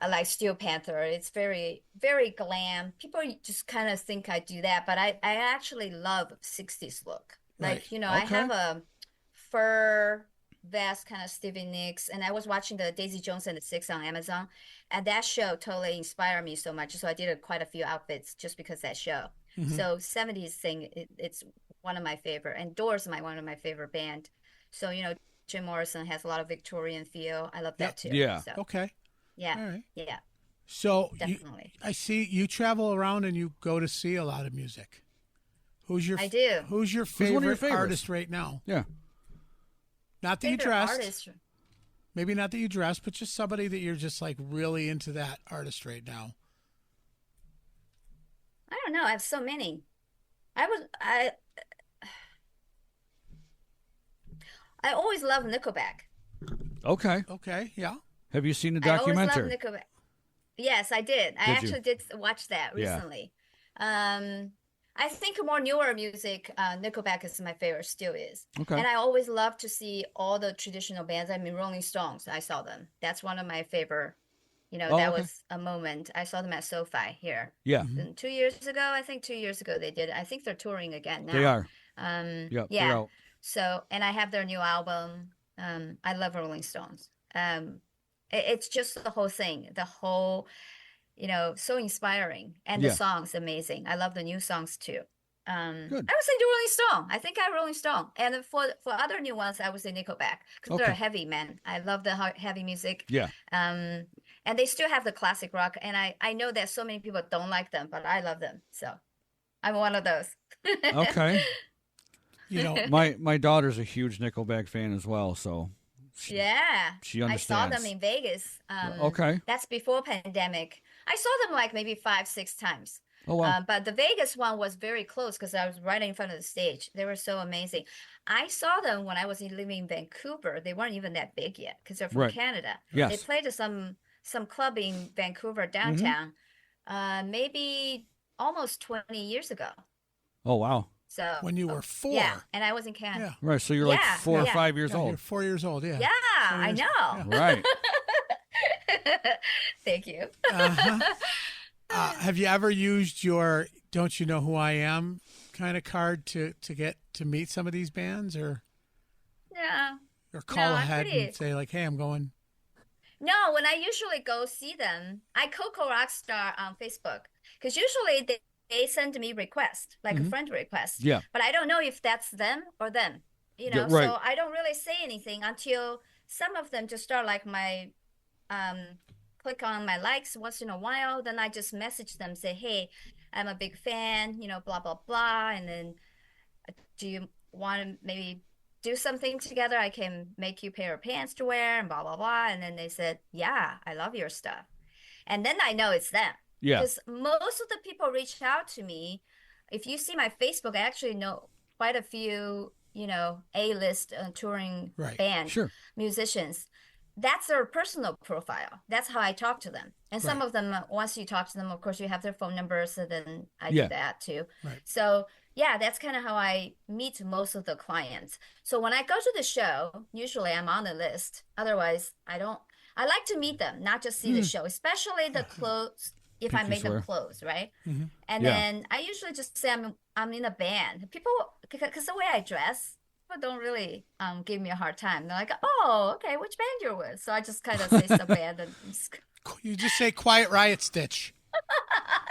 like Steel Panther. It's very, very glam. People just kind of think I do that, but I actually love 60s look. Like, Right. I Okay. have a fur vest, kind of Stevie Nicks, and I was watching the Daisy Jones and the Six on Amazon, and that show totally inspired me so much. So I did quite a few outfits just because of that show. Mhm. So 70s thing, it's one of my favorite, and Doors is one of my favorite band. So, Jim Morrison has a lot of Victorian feel. I love that too. Yeah. So, Okay. yeah. All right. Yeah, So definitely. I see you travel around and you go to see a lot of music. Who's your I do. Who's your one of your favorite favorites? artist right now? Yeah. Not that you Favorite dressed. artist. Maybe not that you dressed, but just somebody that you're just like really into that artist right now. I don't know. I have so many. I always love Nickelback. Okay. Okay. Yeah. Have you seen the I always love documentary? Nickelback. Yes, I did. I Did you? actually did watch that Yeah. recently. I think more newer music, Nickelback is my favorite, still is. Okay. And I always love to see all the traditional bands. I mean, Rolling Stones, I saw them. That's one of my favorite. That okay. was a moment. I saw them at SoFi here. Yeah. And 2 years ago, I think 2 years ago they did. I think they're touring again now. They are. Yeah. They're out. So, and I have their new album. I love Rolling Stones. It's just the whole thing, so inspiring, and the Yeah. songs amazing. I love the new songs too. Good. I would say the Rolling Stone. I think I Rolling Stone, and for other new ones, I would say Nickelback because they're Okay. heavy, man. I love the heavy music. Yeah. And they still have the classic rock, and I know that so many people don't like them, but I love them. So I'm one of those. Okay. You know, My daughter's a huge Nickelback fan as well, so Yeah. she I saw understands. them in Vegas. Okay. That's before pandemic. I saw them like maybe 5-6 times. Oh wow. But the Vegas one was very close because I was right in front of the stage. They were so amazing. I saw them when I was living in Vancouver. They weren't even that big yet because they're from Right. Canada. Yes. They played at some club in Vancouver downtown, maybe almost 20 years ago. Oh wow. So when you were 4. yeah, and I was in Canada. Yeah. Right. So you're like Yeah, 4 or yeah. 5 years Yeah, you're old. 4 years old. Yeah. Yeah, I years- know. Right. Thank you. Uh-huh. Have you ever used your "Don't you know who I am" kind of card to get to meet some of these bands, or Yeah. call No, I'm ahead pretty- and say like, "Hey, I'm going." No, when I usually go see them, I Coco Rockstar on Facebook because usually they send me requests, like a friend request. Yeah. But I don't know if that's them or them, Yeah, right. So I don't really say anything until some of them just start like my, click on my likes once in a while. Then I just message them, say, hey, I'm a big fan, blah, blah, blah. And then do you want to maybe do something together? I can make you a pair of pants to wear and blah, blah, blah. And then they said, yeah, I love your stuff. And then I know it's them. Yeah. Because most of the people reach out to me. If you see my Facebook, I actually know quite a few, A-list touring band musicians. That's their personal profile. That's how I talk to them. And some of them, once you talk to them, of course, you have their phone numbers, so then I do that too. Right. So, yeah, that's kind of how I meet most of the clients. So when I go to the show, usually I'm on the list. Otherwise, I don't. I like to meet them, not just see the show, especially the clothes, if I make them clothes, right? Mm-hmm. And then I usually just say I'm in a band. People, because the way I dress, people don't really give me a hard time. They're like, oh, okay, which band you're with? So I just kind of say some band. And you just say Quiet Riot Stitch.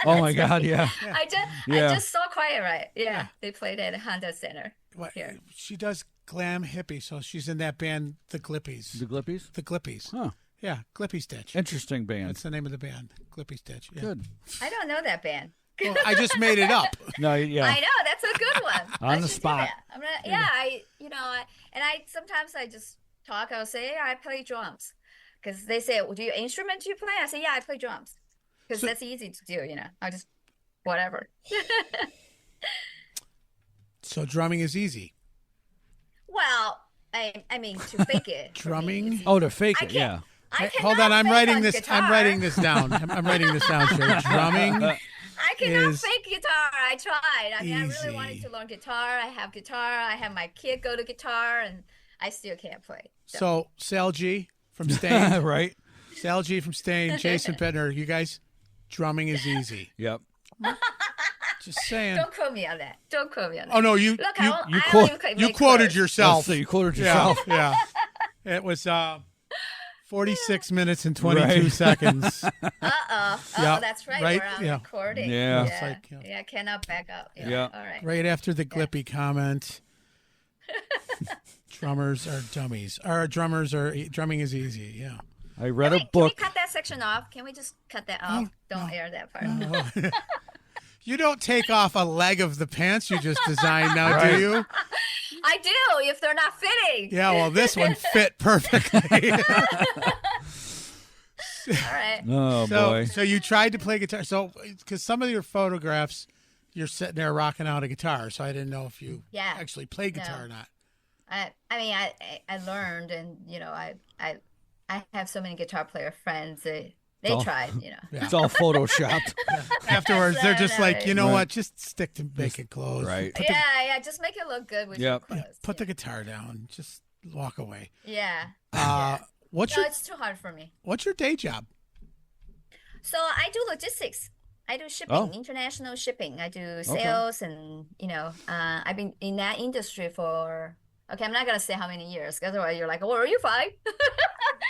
Oh my God, yeah. I just saw Quiet Riot. Yeah, they played at Honda Center here. She does glam hippie, so she's in that band, The Glippies. The Glippies? The Glippies. Huh. Yeah, Glippy Stitch. Interesting band. That's the name of the band, Glippy Stitch. Yeah. Good. I don't know that band. Well, I just made it up. No, yeah. I know, that's a good one. On the spot. I'm gonna, sometimes I just talk. I'll say, I play drums, because they say, well, do you instrument you play? I say, yeah, I play drums, because that's easy to do. I just whatever. So drumming is easy. Well, I mean to fake it. Drumming? Oh, to fake it, yeah. Hold on, I'm writing this. Guitar. I'm writing this down. I'm writing this down. Sherri. Drumming. I cannot fake guitar. I tried. I mean, I easy. really wanted to learn guitar. I have guitar. I have my kid go to guitar, and I still can't play. So Sal G from Stain, right? Sal G from Stain, Jason Penner. You guys, drumming is easy. Yep. Just saying. Don't quote me on that. Don't quote me on that. Oh no, you quoted yourself. So you quoted yourself. Yeah. It was 46 minutes and 22 seconds. Oh, that's right. Right? We're on recording. Yeah. It's like, I cannot back up. Yeah. All right. Right after the Glippy comment. Drummers are dummies. Drumming is easy. Yeah. I read a book. Can we cut that section off? Can we just cut that off? Don't air that part. No. You don't take off a leg of the pants you just designed now, do you? I do, if they're not fitting. Yeah, well, this one fit perfectly. All right. Oh, boy. So you tried to play guitar. So, because some of your photographs, you're sitting there rocking out a guitar. So I didn't know if you actually played guitar or not. I mean, I learned, and I have so many guitar player friends. They tried, Yeah. It's all photoshopped. Afterwards, they're just like, you know what? Just stick to making clothes. Right. Just make it look good with your clothes. Put the guitar down. Just walk away. Yeah. It's too hard for me. What's your day job? So I do logistics. I do shipping, international shipping. I do sales, and I've been in that industry for. Okay, I'm not gonna say how many years, because otherwise you're like, "Oh, were you 5?"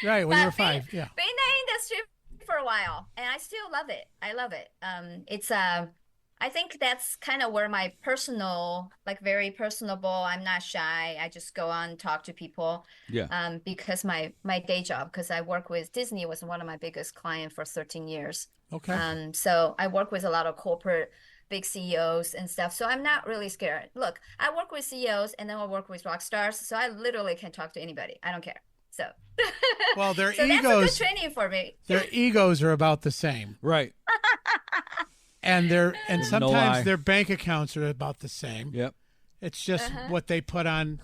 Right, when you were 5, yeah. Been in that industry for a while, and I still love it. I love it. It's I think that's kind of where my personal, very personable. I'm not shy. I just go on, talk to people. Yeah. Because my day job, because I work with Disney, was one of my biggest clients for 13 years. Okay. So I work with a lot of corporate big CEOs and stuff. So I'm not really scared. Look, I work with CEOs, and then I work with rock stars. So I literally can talk to anybody. I don't care. So. Well, their so egos. That's a good training for me. Their egos are about the same. Right. And sometimes their bank accounts are about the same. Yep. It's just what they put on.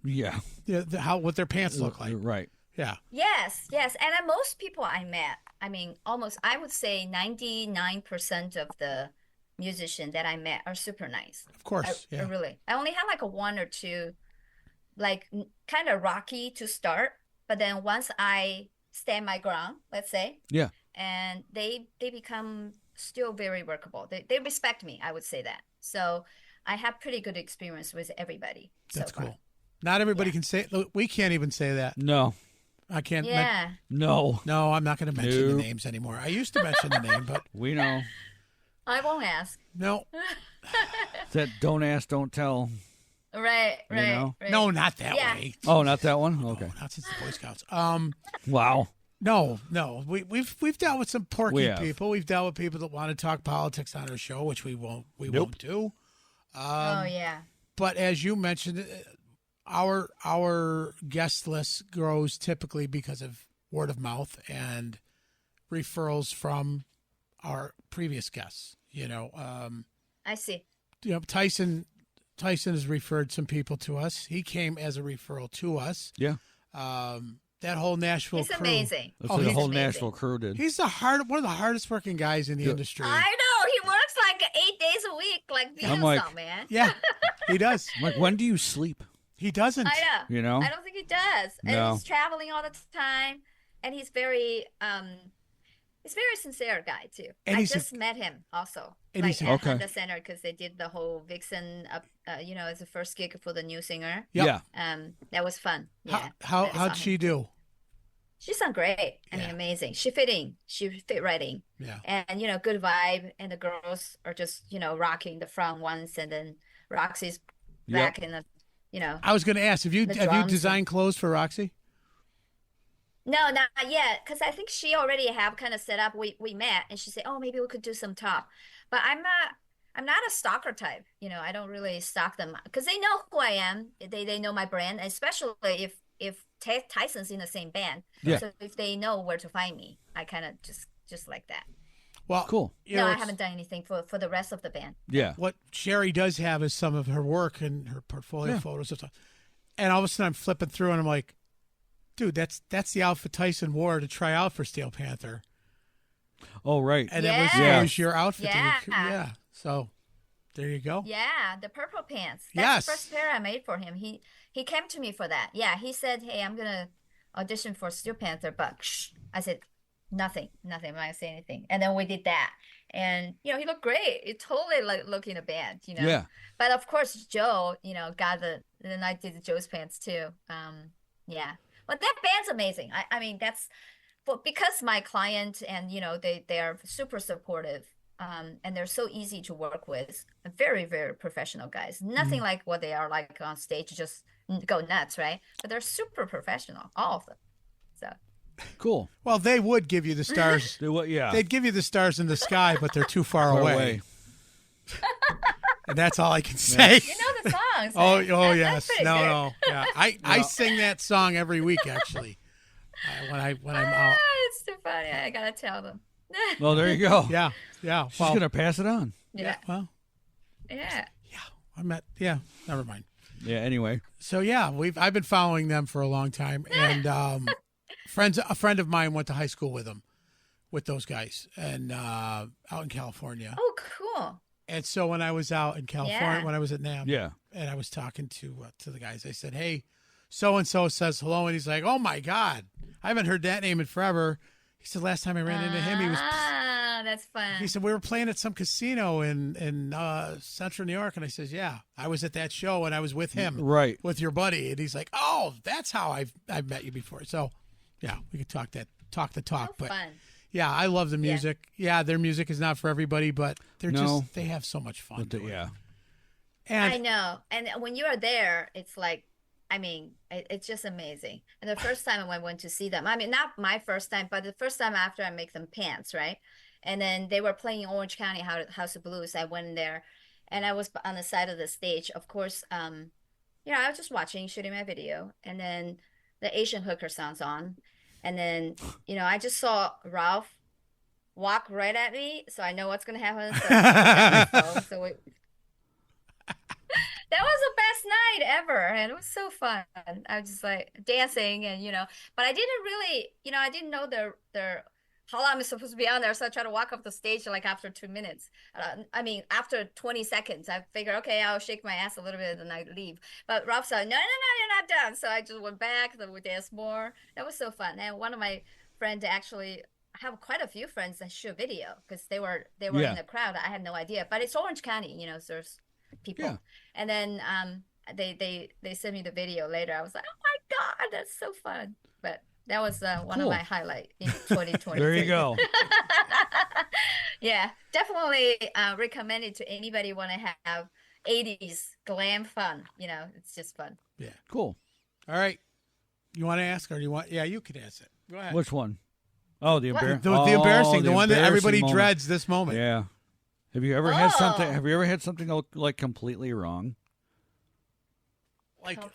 Yeah. What their pants look like. Right. Yeah. Yes. And most people I met, I mean, I would say 99% of the musicians that I met are super nice. Of course. Really. I only had a one or two, kind of rocky to start, but then once I stand my ground, let's say. Yeah. And they become still very workable. They respect me, I would say that. So I have pretty good experience with everybody. That's cool. Not everybody can say. We can't even say that. No. I can't. Yeah. No, I'm not going to mention the names anymore. I used to mention the name, but we know. I won't ask. No. That don't ask, don't tell. Right. No, not that way. Oh, not that one. Okay. No, not since the Boy Scouts. Wow. No. We've dealt with some porky people. We've dealt with people that want to talk politics on our show, which we won't do. Oh yeah. But as you mentioned, our guest list grows typically because of word of mouth and referrals from our previous guests. I see. Tyson has referred some people to us. He came as a referral to us. Yeah. That whole Nashville He's crew. amazing. That's what the whole amazing. Nashville crew did. He's one of the hardest working guys in the industry. I know. He works like 8 days a week, like I'm like, Beatles, man. Yeah, he does. I'm like, when do you sleep? He doesn't. I know. You know? I don't think he does. No. And he's traveling all the time, and he's very sincere guy too. And I he's just met him also, and like he's at okay. the center because they did the whole Vixen, as the first gig for the new singer. Yep. Yeah. That was fun. Yeah. How'd she do? She's done great. I mean, Yeah. amazing. She fit right in. Yeah. And good vibe. And the girls are just rocking the front ones, and then Roxy's back in the I was going to ask, have you drums designed clothes for Roxy? No, not yet, because I think she already have kind of set up. We met, and she said, "Oh, maybe we could do some top." But I'm not a stalker type. I don't really stalk them because they know who I am. They know my brand, especially if Tyson's in the same band. Yeah. So if they know where to find me, I kind of just like that. Well, cool. No, I haven't done anything for the rest of the band. Yeah. What Sherri does have is some of her work and her portfolio photos and stuff. And all of a sudden I'm flipping through and I'm like, dude, that's the outfit Tyson wore to try out for Steel Panther. Oh, right. And Yes. it was your outfit. Yeah. So there you go. Yeah, the purple pants. That's Yes. the first pair I made for him. He came to me for that. Yeah, he said, "Hey, I'm gonna audition for Steel Panther," but shh. I said, nothing. I'm not gonna say anything. And then we did that, and he looked great. It totally like looked in a band, Yeah. But of course, Joe, got then I did Joe's pants too. Yeah, but that band's amazing. I mean, that's because my client and they are super supportive. And they're so easy to work with. Very, very professional guys. Nothing like what they are like on stage, just go nuts, right? But they're super professional, all of them. So Cool. Well, they would give you the stars. Yeah. They'd give you the stars in the sky, but they're too far away. And that's all I can say. you know the songs. Oh, right? yes. That's pretty good. No. Yeah. I sing that song every week, actually, when I'm out. It's too funny. I gotta tell them. Well, there you go. Yeah. She's going to pass it on. Yeah. Well, Yeah. never mind. Yeah, anyway. So yeah, I've been following them for a long time, and a friend of mine went to high school with those guys, and out in California. Oh, cool. And so when I was out in California, when I was at NAMM, Yeah. and I was talking to the guys, I said, "Hey, so and so says hello," and he's like, "Oh my God, I haven't heard that name in forever." He said, "Last time I ran into him, he was." That's fun. He said, "We were playing at some casino in Central New York," and I says, "Yeah, I was at that show, and I was with him, Right. with your buddy." And he's like, "Oh, that's how I've met you before." So, yeah, we could talk the talk, but fun. yeah, I love the music. Yeah, their music is not for everybody, but they have so much fun. Yeah. And I know. And when you are there, it's like, I mean, it's just amazing. And the first time I went to see them, I mean, not my first time, but the first time after I make them pants, right? And then they were playing Orange County House of Blues. I went in there, and I was on the side of the stage. Of course, I was just watching, shooting my video, and then the Asian hooker sounds on, and then I just saw Ralph walk right at me, so I know what's gonna happen. So I took out my phone, that was the best night ever, and it was so fun. I was just like dancing, and but I didn't really, I didn't know their how long I'm supposed to be on there, so I tried to walk off the stage like after 2 minutes. After 20 seconds, I figured, okay, I'll shake my ass a little bit and I leave. But Rob said, no, you're not done. So I just went back, then we danced more. That was so fun. And one of my friends actually. I have quite a few friends that shoot video because they were in the crowd. I had no idea, but it's Orange County, so there's people. Yeah. And then they sent me the video later. I was like, oh my God, that's so fun. But that was one of my highlights in 2020. There you go. Yeah, definitely recommend it to anybody want to have 80s glam fun. It's just fun. Yeah, cool. All right, you want to ask, or do you want? Yeah, you could ask it. Go ahead. Which one? Oh, the embarrassing. The embarrassing, the one that everybody moment. dreads this moment. Yeah. Have you ever had something? Have you ever had something like completely wrong?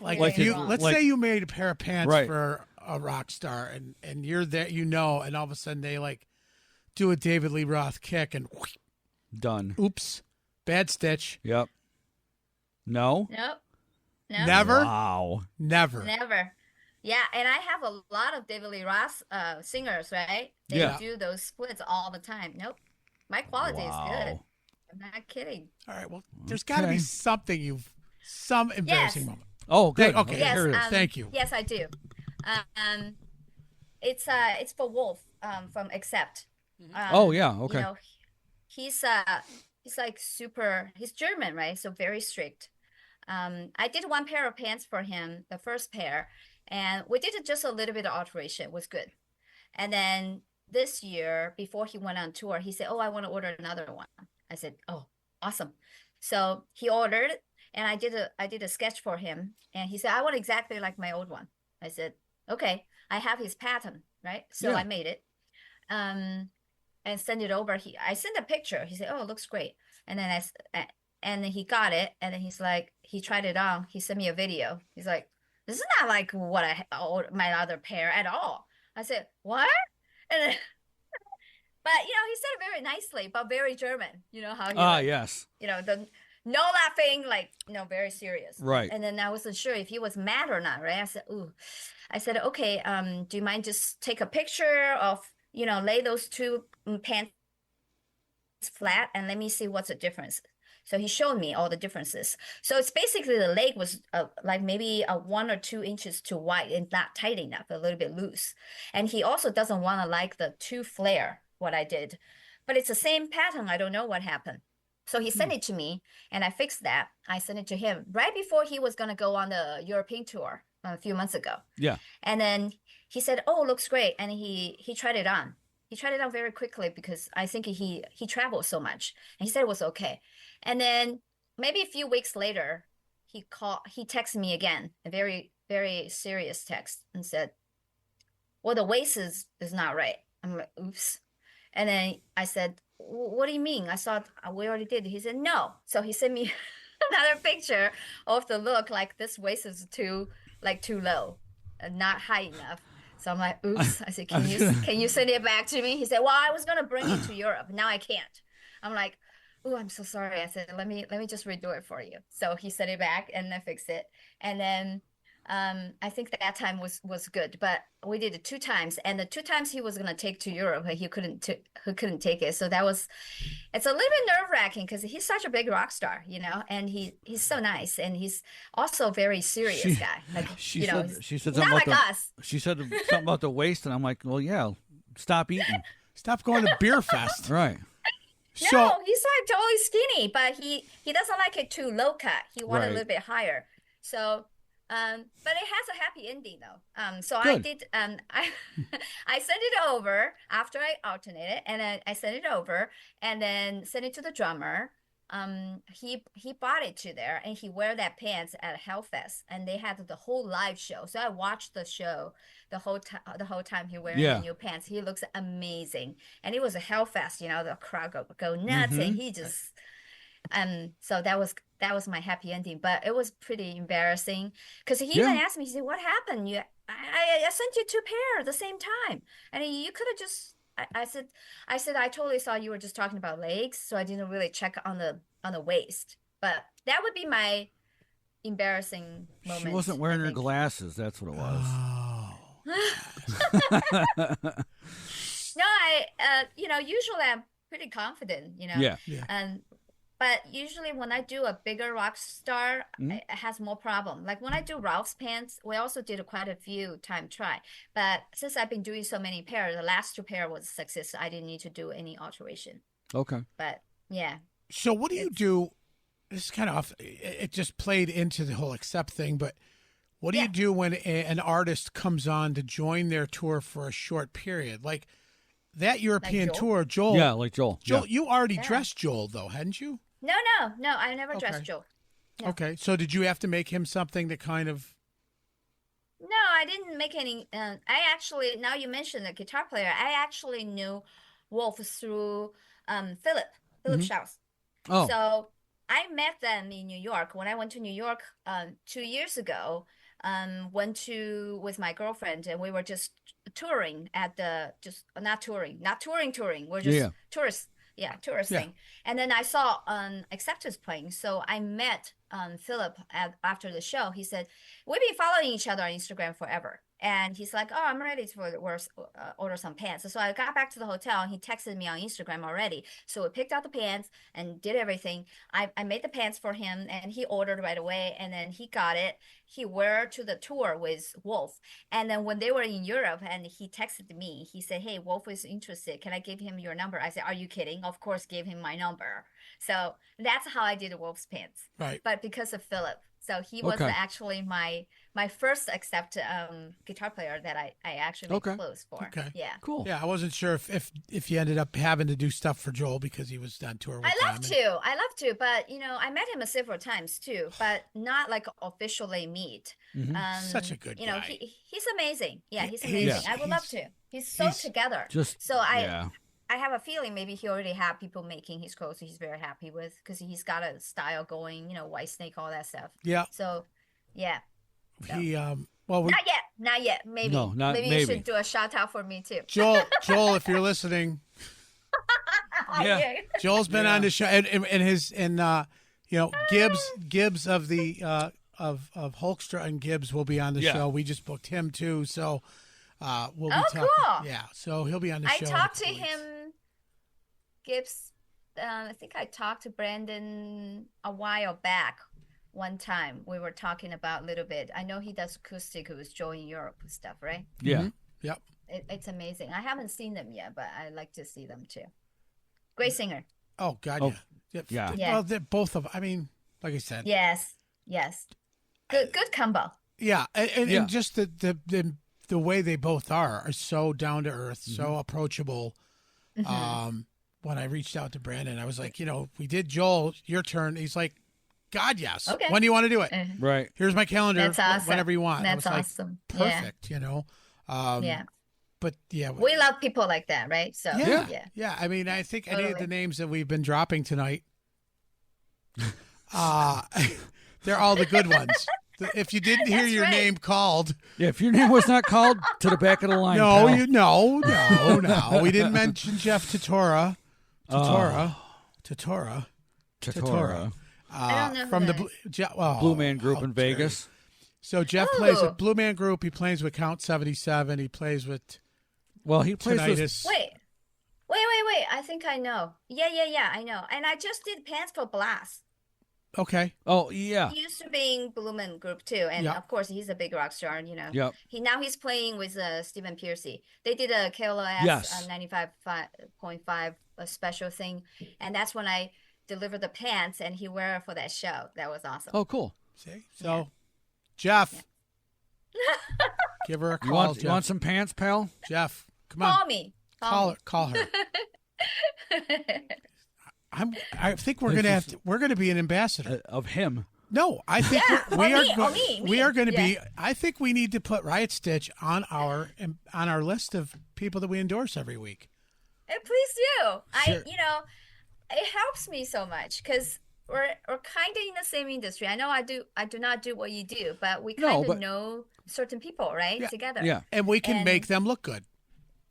Like you, let's say you made a pair of pants Right. for a rock star, and you're there, and all of a sudden they do a David Lee Roth kick, and Done. oops, bad stitch. Yep. No? Nope. Never. Wow. Never. Yeah, and I have a lot of David Lee Roth singers, right? They do those splits all the time. Nope. My quality is good. I'm not kidding. All right. Well, there's got to be something some embarrassing moment. Oh, good. Okay. Yes, here it is. Thank you. Yes, I do. It's for Wolf from Accept. Oh, yeah. Okay. You know, he's like he's German, right? So very strict. I did one pair of pants for him, the first pair, and we did just a little bit of alteration. It was good. And then this year, before he went on tour, he said, "Oh, I want to order another one." I said, "Oh, awesome." So he ordered, and I did a sketch for him, and he said, "I want exactly like my old one." I said, "Okay." I have his pattern, right? So I made it, and sent it over. I sent a picture. He said, "Oh, it looks great." And then and he got it, and then he's like, he tried it on. He sent me a video. He's like, "This is not like what my other pair at all." I said, "What?" And then, but he said it very nicely, but very German. You know how he yes. the no laughing, very serious. Right. And then I wasn't sure if he was mad or not, right? I said, "Ooh," I said, "Okay, do you mind just take a picture of, lay those two pants flat and let me see what's the difference." So he showed me all the differences. So it's basically the leg was like maybe 1 or 2 inches too wide and not tight enough, a little bit loose. And he also doesn't want to like the too flare, what I did. But it's the same pattern. I don't know what happened. So he sent it to me, and I fixed that. I sent it to him right before he was going to go on the European tour a few months ago. Yeah. And then he said, "Oh, looks great." And he tried it on. He tried it on very quickly because I think he traveled so much. And he said it was okay. And then maybe a few weeks later, he texted me again, a very, very serious text, and said, "Well, the waist is not right." I'm like, "Oops." And then I said, "What do you mean? I thought we already did." He said, "No." So he sent me another picture of the look, like this waist is too low and not high enough. So I'm like, "Oops." I said, can you send it back to me?" He said, "Well, I was going to bring it to Europe. Now I can't." I'm like, "Oh, I'm so sorry." I said, let me just redo it for you." So he sent it back, and I fixed it. And then I think that time was good, but we did it 2 times, and the 2 times he was going to take to Europe, he couldn't take it. So it's a little bit nerve-wracking because he's such a big rock star, and he's so nice, and he's also a very serious guy. Like, she said not something like us. She said something about the waist, and I'm like, well, yeah, stop eating. Stop going to Beer Fest. Right. No, he's like totally skinny, but he doesn't like it too low cut. He wanted a little bit higher. So, but it has a happy ending though. So good. I did. I sent it over after I alternated, and I sent it over, and then sent it to the drummer. He bought it to there, and he wear that pants at Hellfest, and they had the whole live show. So I watched the show the whole time he wearing the new pants. He looks amazing, and it was a Hellfest. The crowd go nuts, and he just so that was my happy ending. But it was pretty embarrassing because he even asked me. He said, "What happened? I sent you 2 pair at the same time, and you could have just." I said, I totally thought you were just talking about legs, so I didn't really check on the waist. But that would be my embarrassing moment. She wasn't wearing her glasses. That's what it was. Oh. No, usually I'm pretty confident, Yeah. But usually when I do a bigger rock star, it has more problem. Like when I do Ralph's pants, we also did quite a few time try. But since I've been doing so many pairs, the last 2 pair was a success. So I didn't need to do any alteration. Okay. But yeah. So what do you do? This is kind of off. It just played into the whole Accept thing, but what do you do when an artist comes on to join their tour for a short period? Like that European tour, Joel. Yeah, like Joel. Joel, you already dressed Joel, though, hadn't you? No, I never dressed Joel. No. Okay, so did you have to make him something that kind of... No, I didn't make any... I actually, now you mentioned the guitar player, I actually knew Wolf through Philip Shouse. Oh. So I met them in New York when I went to New York 2 years ago. Went to with my girlfriend, and we were just touring at the just not touring. We're just Yeah. tourists. Yeah, touristing. And then I saw Acceptance playing. So I met Philip after the show. He said, we've been following each other on Instagram forever. And he's like, oh, I'm ready to order some pants. So I got back to the hotel, and he texted me on Instagram already. So we picked out the pants and did everything. I made the pants for him, and he ordered right away. And then he got it. He wore to the tour with Wolf. And then when they were in Europe, and he texted me, he said, hey, Wolf is interested. Can I give him your number? I said, are you kidding? Of course, give him my number. So that's how I did Wolf's pants. Right. But because of Philip. So he was actually my first guitar player that I actually made clothes for. Okay. Yeah. Cool. Yeah, I wasn't sure if you ended up having to do stuff for Joel because he was on tour with I love to, but I met him several times too, but not like officially meet. Such a good guy. He's amazing. Yeah, he's amazing. I would love to. He's so together. I have a feeling maybe he already had people making his clothes he's very happy with, because he's got a style going, White Snake, all that stuff. Yeah. So, yeah. So. He Not yet. Maybe. No, maybe. You should do a shout out for me too. Joel, if you're listening. Yeah. Joel's been on the show, and Gibbs of the of Hulkstra and Gibbs will be on the show. We just booked him too, so we'll be talking. Cool. Yeah, so he'll be on the show. I talked to him, Gibbs. I think I talked to Brandon a while back. One time we were talking about a little bit. I know he does acoustic with Joe in Europe stuff, right? Yeah. Mm-hmm. Yep. It's amazing. I haven't seen them yet, but I like to see them too. Great singer. Oh God, yeah. Well, they're both of. I mean, like I said. Yes. Good combo. Yeah, and just the way they both are so down to earth, so approachable. When I reached out to Brandon, I was like, we did Joel, your turn. He's like, God, yes. Okay. When do you want to do it? Right. Here's my calendar. That's awesome. Whenever you want. That's awesome. Perfect, But yeah. We love people like that, right? So yeah. I mean, I think any of the names that we've been dropping tonight, they're all the good ones. If you didn't hear your name called. Yeah, if your name was not called, to the back of the line. No. We didn't mention Jeff Totora. Totora. I don't know from the Blue Man Group in Vegas. So Jeff plays with Blue Man Group. He plays with Count 77. He plays with. Well, he plays Tinnitus. Wait. I think I know. Yeah. I know. And I just did pants for Blas. Okay. Oh yeah. He used to be in Blue Man Group too, and of course he's a big rock star. Yep. He's playing with Stephen Piercy. They did a KLOS 95.5 special thing, and that's when I delivered the pants, and he wore it for that show. That was awesome. Oh, cool. See, so Jeff, give her a call. You want some pants, pal? Jeff, come on. Call me. Call her. I think we're gonna be an ambassador of him. No, I think we are going to be. I think we need to put Riot Stitch on our list of people that we endorse every week. Please do. Sure. It helps me so much because we're kind of in the same industry. I know I do not do what you do, but we kind of know certain people, right? Yeah, together. Yeah, and we can make them look good.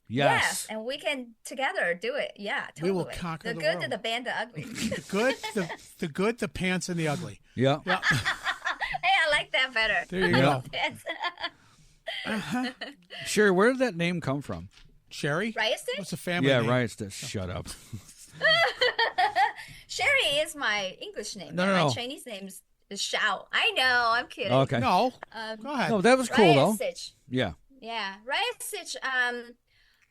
Yes, and we can together do it. Yeah, totally. We will conquer the good, world. the bad, the ugly. the good, the pants, and the ugly. Yeah. Hey, I like that better. There you go. Sherri, where did that name come from? Sherri? Riot Stitch? What's the family name? Riot Stitch. Shut up. Sherri is my English name. No. My Chinese name is Shouse. I know. I'm kidding. Okay. No. Go ahead. No, that was cool Riot though. Stitch. Yeah. Yeah, Riot Stitch.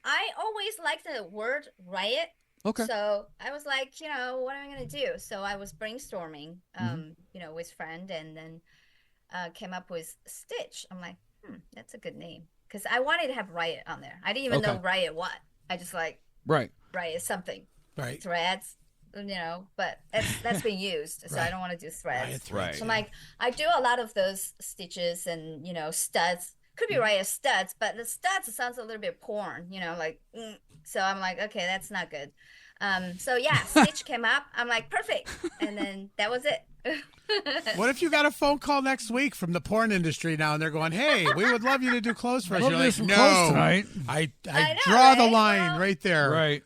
I always liked the word riot. Okay. So I was like, what am I gonna do? So I was brainstorming, with friend, and then came up with Stitch. I'm like, that's a good name because I wanted to have riot on there. I didn't even know riot what. I just like riot something. Right. Threads. But that's being used, so I don't want to do threads. Right. So I'm like, I do a lot of those stitches and studs. Could be Riot studs, but the studs sounds a little bit porn, So I'm like, okay, that's not good. So yeah, Stitch came up. I'm like, perfect. And then that was it. What if you got a phone call next week from the porn industry now, and they're going, "Hey, we would love you to do clothes for us." You're like, "No, clothes tonight. I know, draw the right? line Well, right there." Right.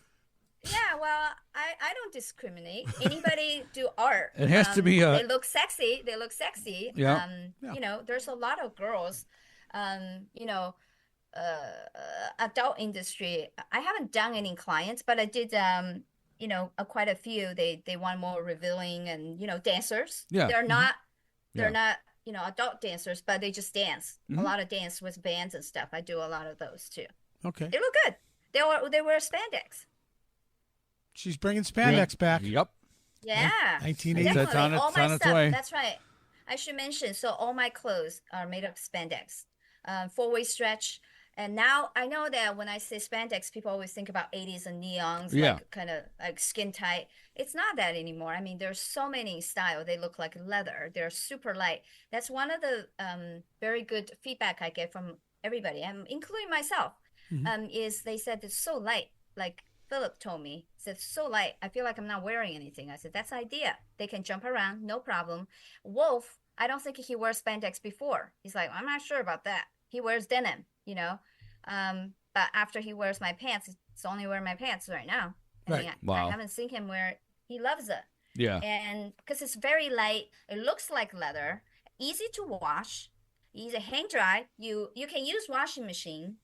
Yeah, well, I don't discriminate. Anybody do art. It has to be They look sexy. They look sexy. Yeah. Yeah. You know, there's a lot of girls, you know, adult industry. I haven't done any clients, but I did, you know, quite a few. They want more revealing and, you know, dancers. Yeah. They're not, Yeah. you know, adult dancers, but they just dance. A lot of dance with bands and stuff. I do a lot of those too. Okay. They look good. They wear spandex. She's bringing spandex back. Yep. Yeah. 1980. That's Definitely. on it- All it's my on its stuff. way. That's right. I should mention. So all my clothes are made of spandex, 4-way stretch. And now I know that when I say spandex, people always think about 80s and neons, Yeah. like kind of like skin tight. It's not that anymore. I mean, there's so many styles. They look like leather. They're super light. That's one of the very good feedback I get from everybody, including myself, is they said it's so light. Like Philip told me, said so light. I feel like I'm not wearing anything. I said, that's the idea. They can jump around, no problem. Wolf, I don't think he wears spandex before. He's like, I'm not sure about that. He wears denim, you know. But after he wears my pants, it's only wearing my pants right now. I Right. mean, Wow. I haven't seen him wear it. He loves it. Yeah. And because it's very light, it looks like leather, easy to wash, easy hang dry. You can use washing machine.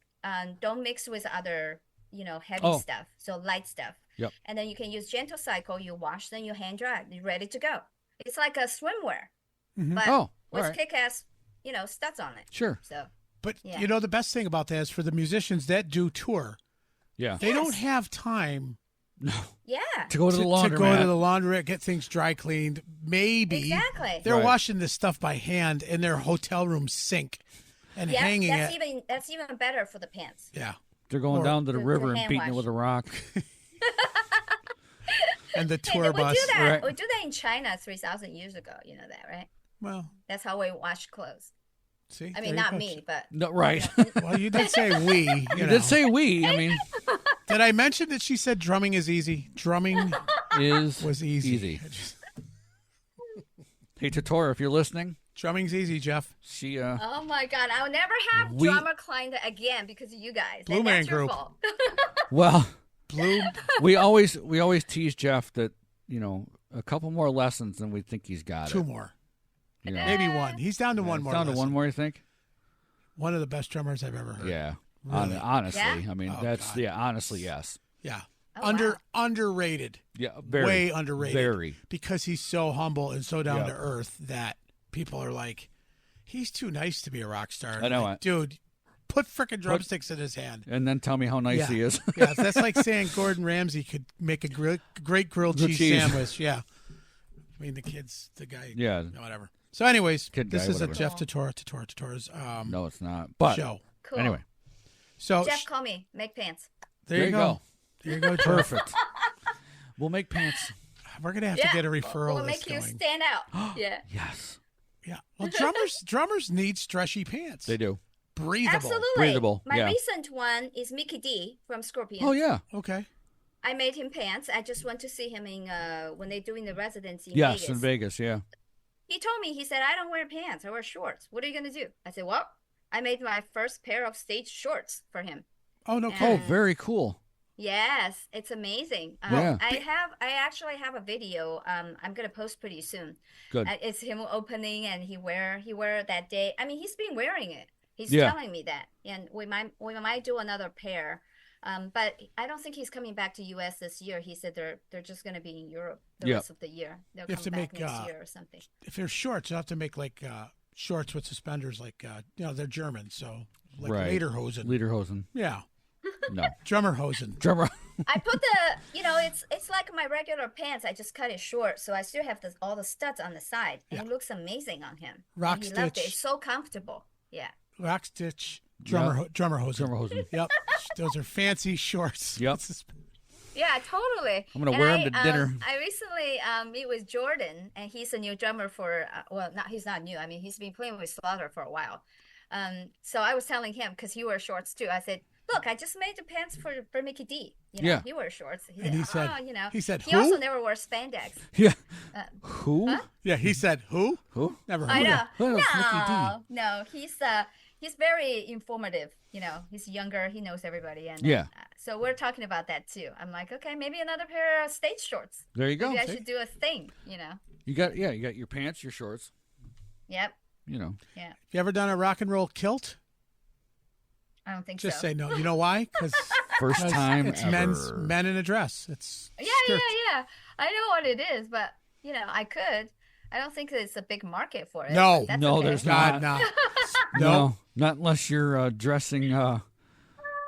Don't mix with other, you know, heavy stuff. So light stuff. Yep. And then you can use gentle cycle. You wash, then you hang dry. You're ready to go. It's like a swimwear, but Oh, with all right. kick-ass, you know, studs on it. Sure. So But Yeah. you know, the best thing about that is for the musicians that do tour, Yeah. they don't have time No. yeah, To go to the to laundromat. go to the laundry, get things dry cleaned. Maybe exactly. they're Right. washing this stuff by hand in their hotel room sink and Yeah, hanging that's even better for the pants. Yeah. They're going Or- down to the To river and hand beating it wash. with a rock. And the Hey, tour we bus. do that. Right. We do that in China 3,000 years ago. You know that, right? Well, That's how we wash clothes. see. I there mean, you not go. me, but No, right. Well, you did say we. You, You know. did say we. I mean, Did I mention that she said drumming is easy? Drumming is was easy. Easy. Hey, Tatora, if you're listening, Drumming's easy, Jeff. she oh my God, I'll never have We- drummer client again because of you guys. Blue And Man that's your Group. fault. well, Blue. we always tease Jeff that, you know, a couple more lessons and we think he's got Two it. more. You know. Maybe one. He's down to Yeah, one it's more. down to lesson. one more, you think? One of the best drummers I've ever heard. Yeah. Really? Honestly, Yeah? I mean, Oh, that's God. yeah. Honestly, yes. Yeah. Oh, wow. Underrated. Yeah, very Way underrated. Very. Because he's so humble and so down Yeah. to earth that people are like, he's too nice to be a rock star. I know Like, it. dude, put frickin' drumsticks in his hand. And then tell me how nice Yeah. he is. Yeah, that's like saying Gordon Ramsay could make a great grilled Grilled cheese cheese. sandwich. Yeah. I mean, the guy, Yeah. whatever. So anyways, Kid this guy, is a whatever. Jeff Tatora's No, it's not. But show. Cool. anyway, So Jeff, call me. Make pants. there you go. There you go. Jeff. Perfect. We'll make pants. We're gonna have to get a referral. We'll list make you going. stand out. Yeah. Yes, Yeah. Well, drummers need stretchy pants. they do. Breathable. Absolutely. Breathable, My yeah. recent one is Mickey D from Scorpion. Oh yeah. Okay. I made him pants. I just went to see him in when they're doing the residency in Yes, Vegas. in Vegas. Yeah. He told me, he said, I don't wear pants. I wear shorts. What are you going to do? I said, well, I made my first pair of stage shorts for him. Oh no. Yeah. Cool. Oh, very cool. Yes, it's amazing. Yeah. I actually have a video. I'm gonna post pretty soon. Good. It's him opening, and he wear it that day. I mean, he's been wearing it. He's Yeah. telling me that, and we might do another pair. But I don't think he's coming back to U.S. this year. He said they're just gonna be in Europe the Yeah. rest of the year. They'll You have come to back make, next year or something. If they're shorts, you have to make like shorts with suspenders. Like they're German, so like Right. lederhosen. Lederhosen. Yeah. No. Drummerhosen. Drummer. I put it's like my regular pants. I just cut it short, so I still have all the studs on the side, and Yeah. it looks amazing on him. Rock And he loved it. stitch. It's so comfortable. Yeah. Rock stitch. Yeah. Drummerhosen. Drummerhosen. Yep. Those are fancy shorts. Yep. Yeah, totally. I'm gonna And wear 'em to dinner. I recently meet with Jordan, and he's a new drummer for. He's not new. I mean, he's been playing with Slaugher for a while. So I was telling him because he wears shorts too. I said, look, I just made the pants for Mickey D. Yeah. He wears shorts. He said, He who? also never wears spandex. Yeah. Uh, Who? huh? Yeah, he said, who? Who? Never heard I of know. him. Who is Mickey D? No, he's very informative. He's younger. He knows everybody, and Yeah. so we're talking about that too. I'm like, okay, maybe another pair of stage shorts. There you go. Maybe I See? should do a thing. You got your pants, your shorts. Yep. You know. Yeah. You ever done a rock and roll kilt? I don't think Just so. say no. You know why? Because First time it's ever. men in a dress. It's Yeah. skirts. I know what it is, but I could. I don't think it's a big market for it. No. but that's No, okay. there's God, not. no. No, not unless you're dressing.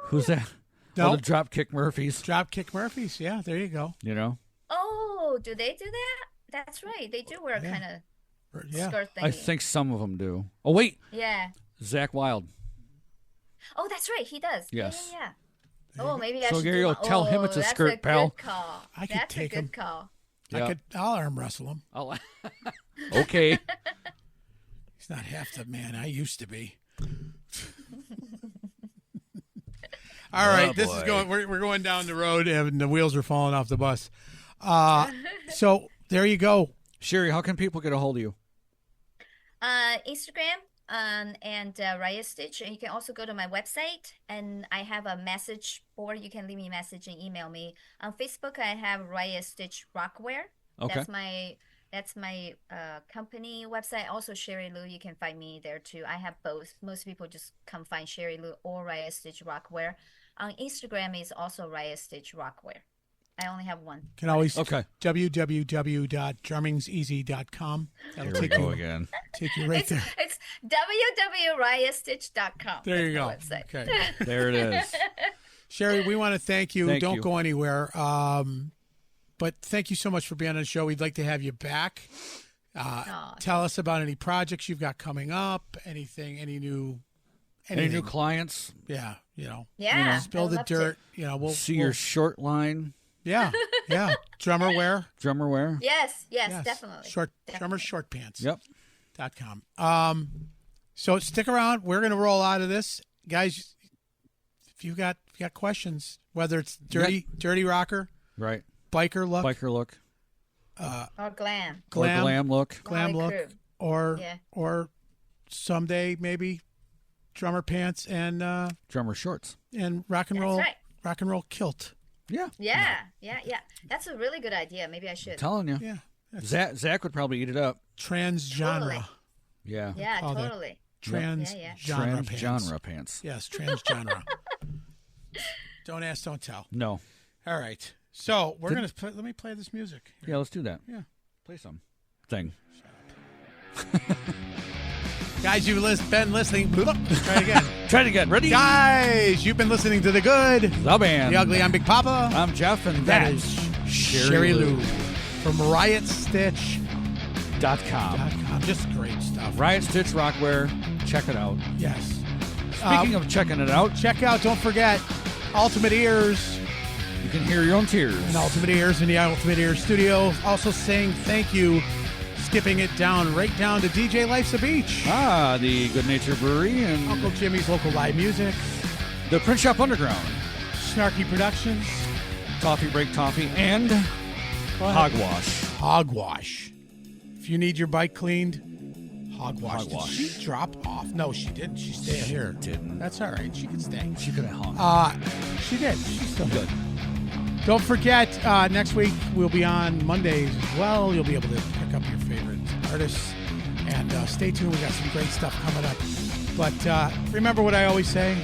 Who's that? No. Oh, the Dropkick Murphys. Dropkick Murphys. Yeah, there you go. You know. Oh, do they do that? That's right. They do wear Yeah. kind of Yeah. skirt thingy. I think some of them do. Oh wait, Yeah. Zach Wilde. Oh, that's right. He does. Yes. Yeah. Oh, maybe I So should Gary do will one. tell him it's a that's skirt, pal. Good call. I could That's take a good him. call. Yeah. I'll arm wrestle him. I'll- okay. He's not half the man I used to be. All right, this is boy. going. We're going down the road, and the wheels are falling off the bus. So there you go. Sherri, how can people get a hold of you? Instagram and Riot Stitch, and you can also go to my website, and I have a message board. You can leave me a message and email me. On Facebook, I have Riot Stitch Rockwear. Okay. That's my company website. Also, Sherri Lu, you can find me there too. I have both. Most people just come find Sherri Lu or Riot Stitch Rockwear. On Instagram is also Riot Stitch Rockwear. I only have one. Can always Okay. www.drummingseasy.com. That'll Here we take go you again. right there. It's www.riotstitch.com. There you go. That's my website. Okay. There it is. Sherri, we want to thank you. Thank Don't you. go anywhere. But thank you so much for being on the show. We'd like to have you back. Tell us about any projects you've got coming up. Anything? Any new clients? Yeah. Yeah. Spill I'd the love to. dirt. See your short line. Yeah. Drummer wear. Yes, definitely. Drummer short pants. Yep. .com. So stick around. We're gonna roll out of this, guys. If you got questions, whether it's dirty rocker, Right. biker look, Or glam. Or glam look. glam Molly look, crew. or someday maybe drummer pants and Drummer shorts. rock and That's roll right. rock and roll kilt. Yeah. Yeah. That's a really good idea. Maybe I should. Telling you. Yeah. Zach would probably eat it up. Trans genre. Totally. Yeah. Yeah, Call that. totally. Trans Yeah. genre pants. Trans-genre pants. Yes, trans genre. Don't ask, don't tell. No. All right. So we're gonna let me play this music. Yeah, let's do that. Yeah. Play some thing. Guys, you've been listening. Try it again. Try it again. Ready? Guys, you've been listening to The Good, The band. The Ugly. I'm Big Papa. I'm Jeff, and That that's is Sherri Lu. from RiotStitch.com. Just great stuff. Riot Stitch Rockwear. Check it out. Yes. Speaking of checking it out, check out, don't forget, Ultimate Ears you can hear your own tears. and Ultimate Ears in the Ultimate Ears studio. Also saying thank you, skipping it down, right down to DJ Life's a Beach. The Good Nature Brewery and Uncle Jimmy's Local Live Music. the Print Shop Underground. Snarky Productions. Toffee Break Toffee and Hogwash. Hogwash. If you need your bike cleaned, Hogwash. Hogwash. Did she drop off? No, she didn't. She stayed here. Didn't. That's all right. She can stay. She could have hung. She did. She's still Good. Don't forget, next week we'll be on Mondays as well. You'll be able to pick up your favorite artists. And stay tuned. We got some great stuff coming up. But remember what I always say.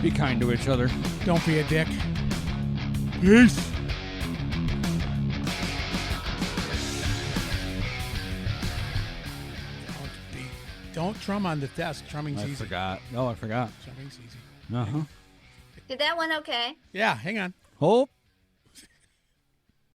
Be kind to each other. Don't be a dick. Peace. Don't drum on the desk. Drumming's I easy. forgot. Oh, I forgot. Drumming's easy. Uh-huh. Did that one okay? Yeah, hang on. Hope.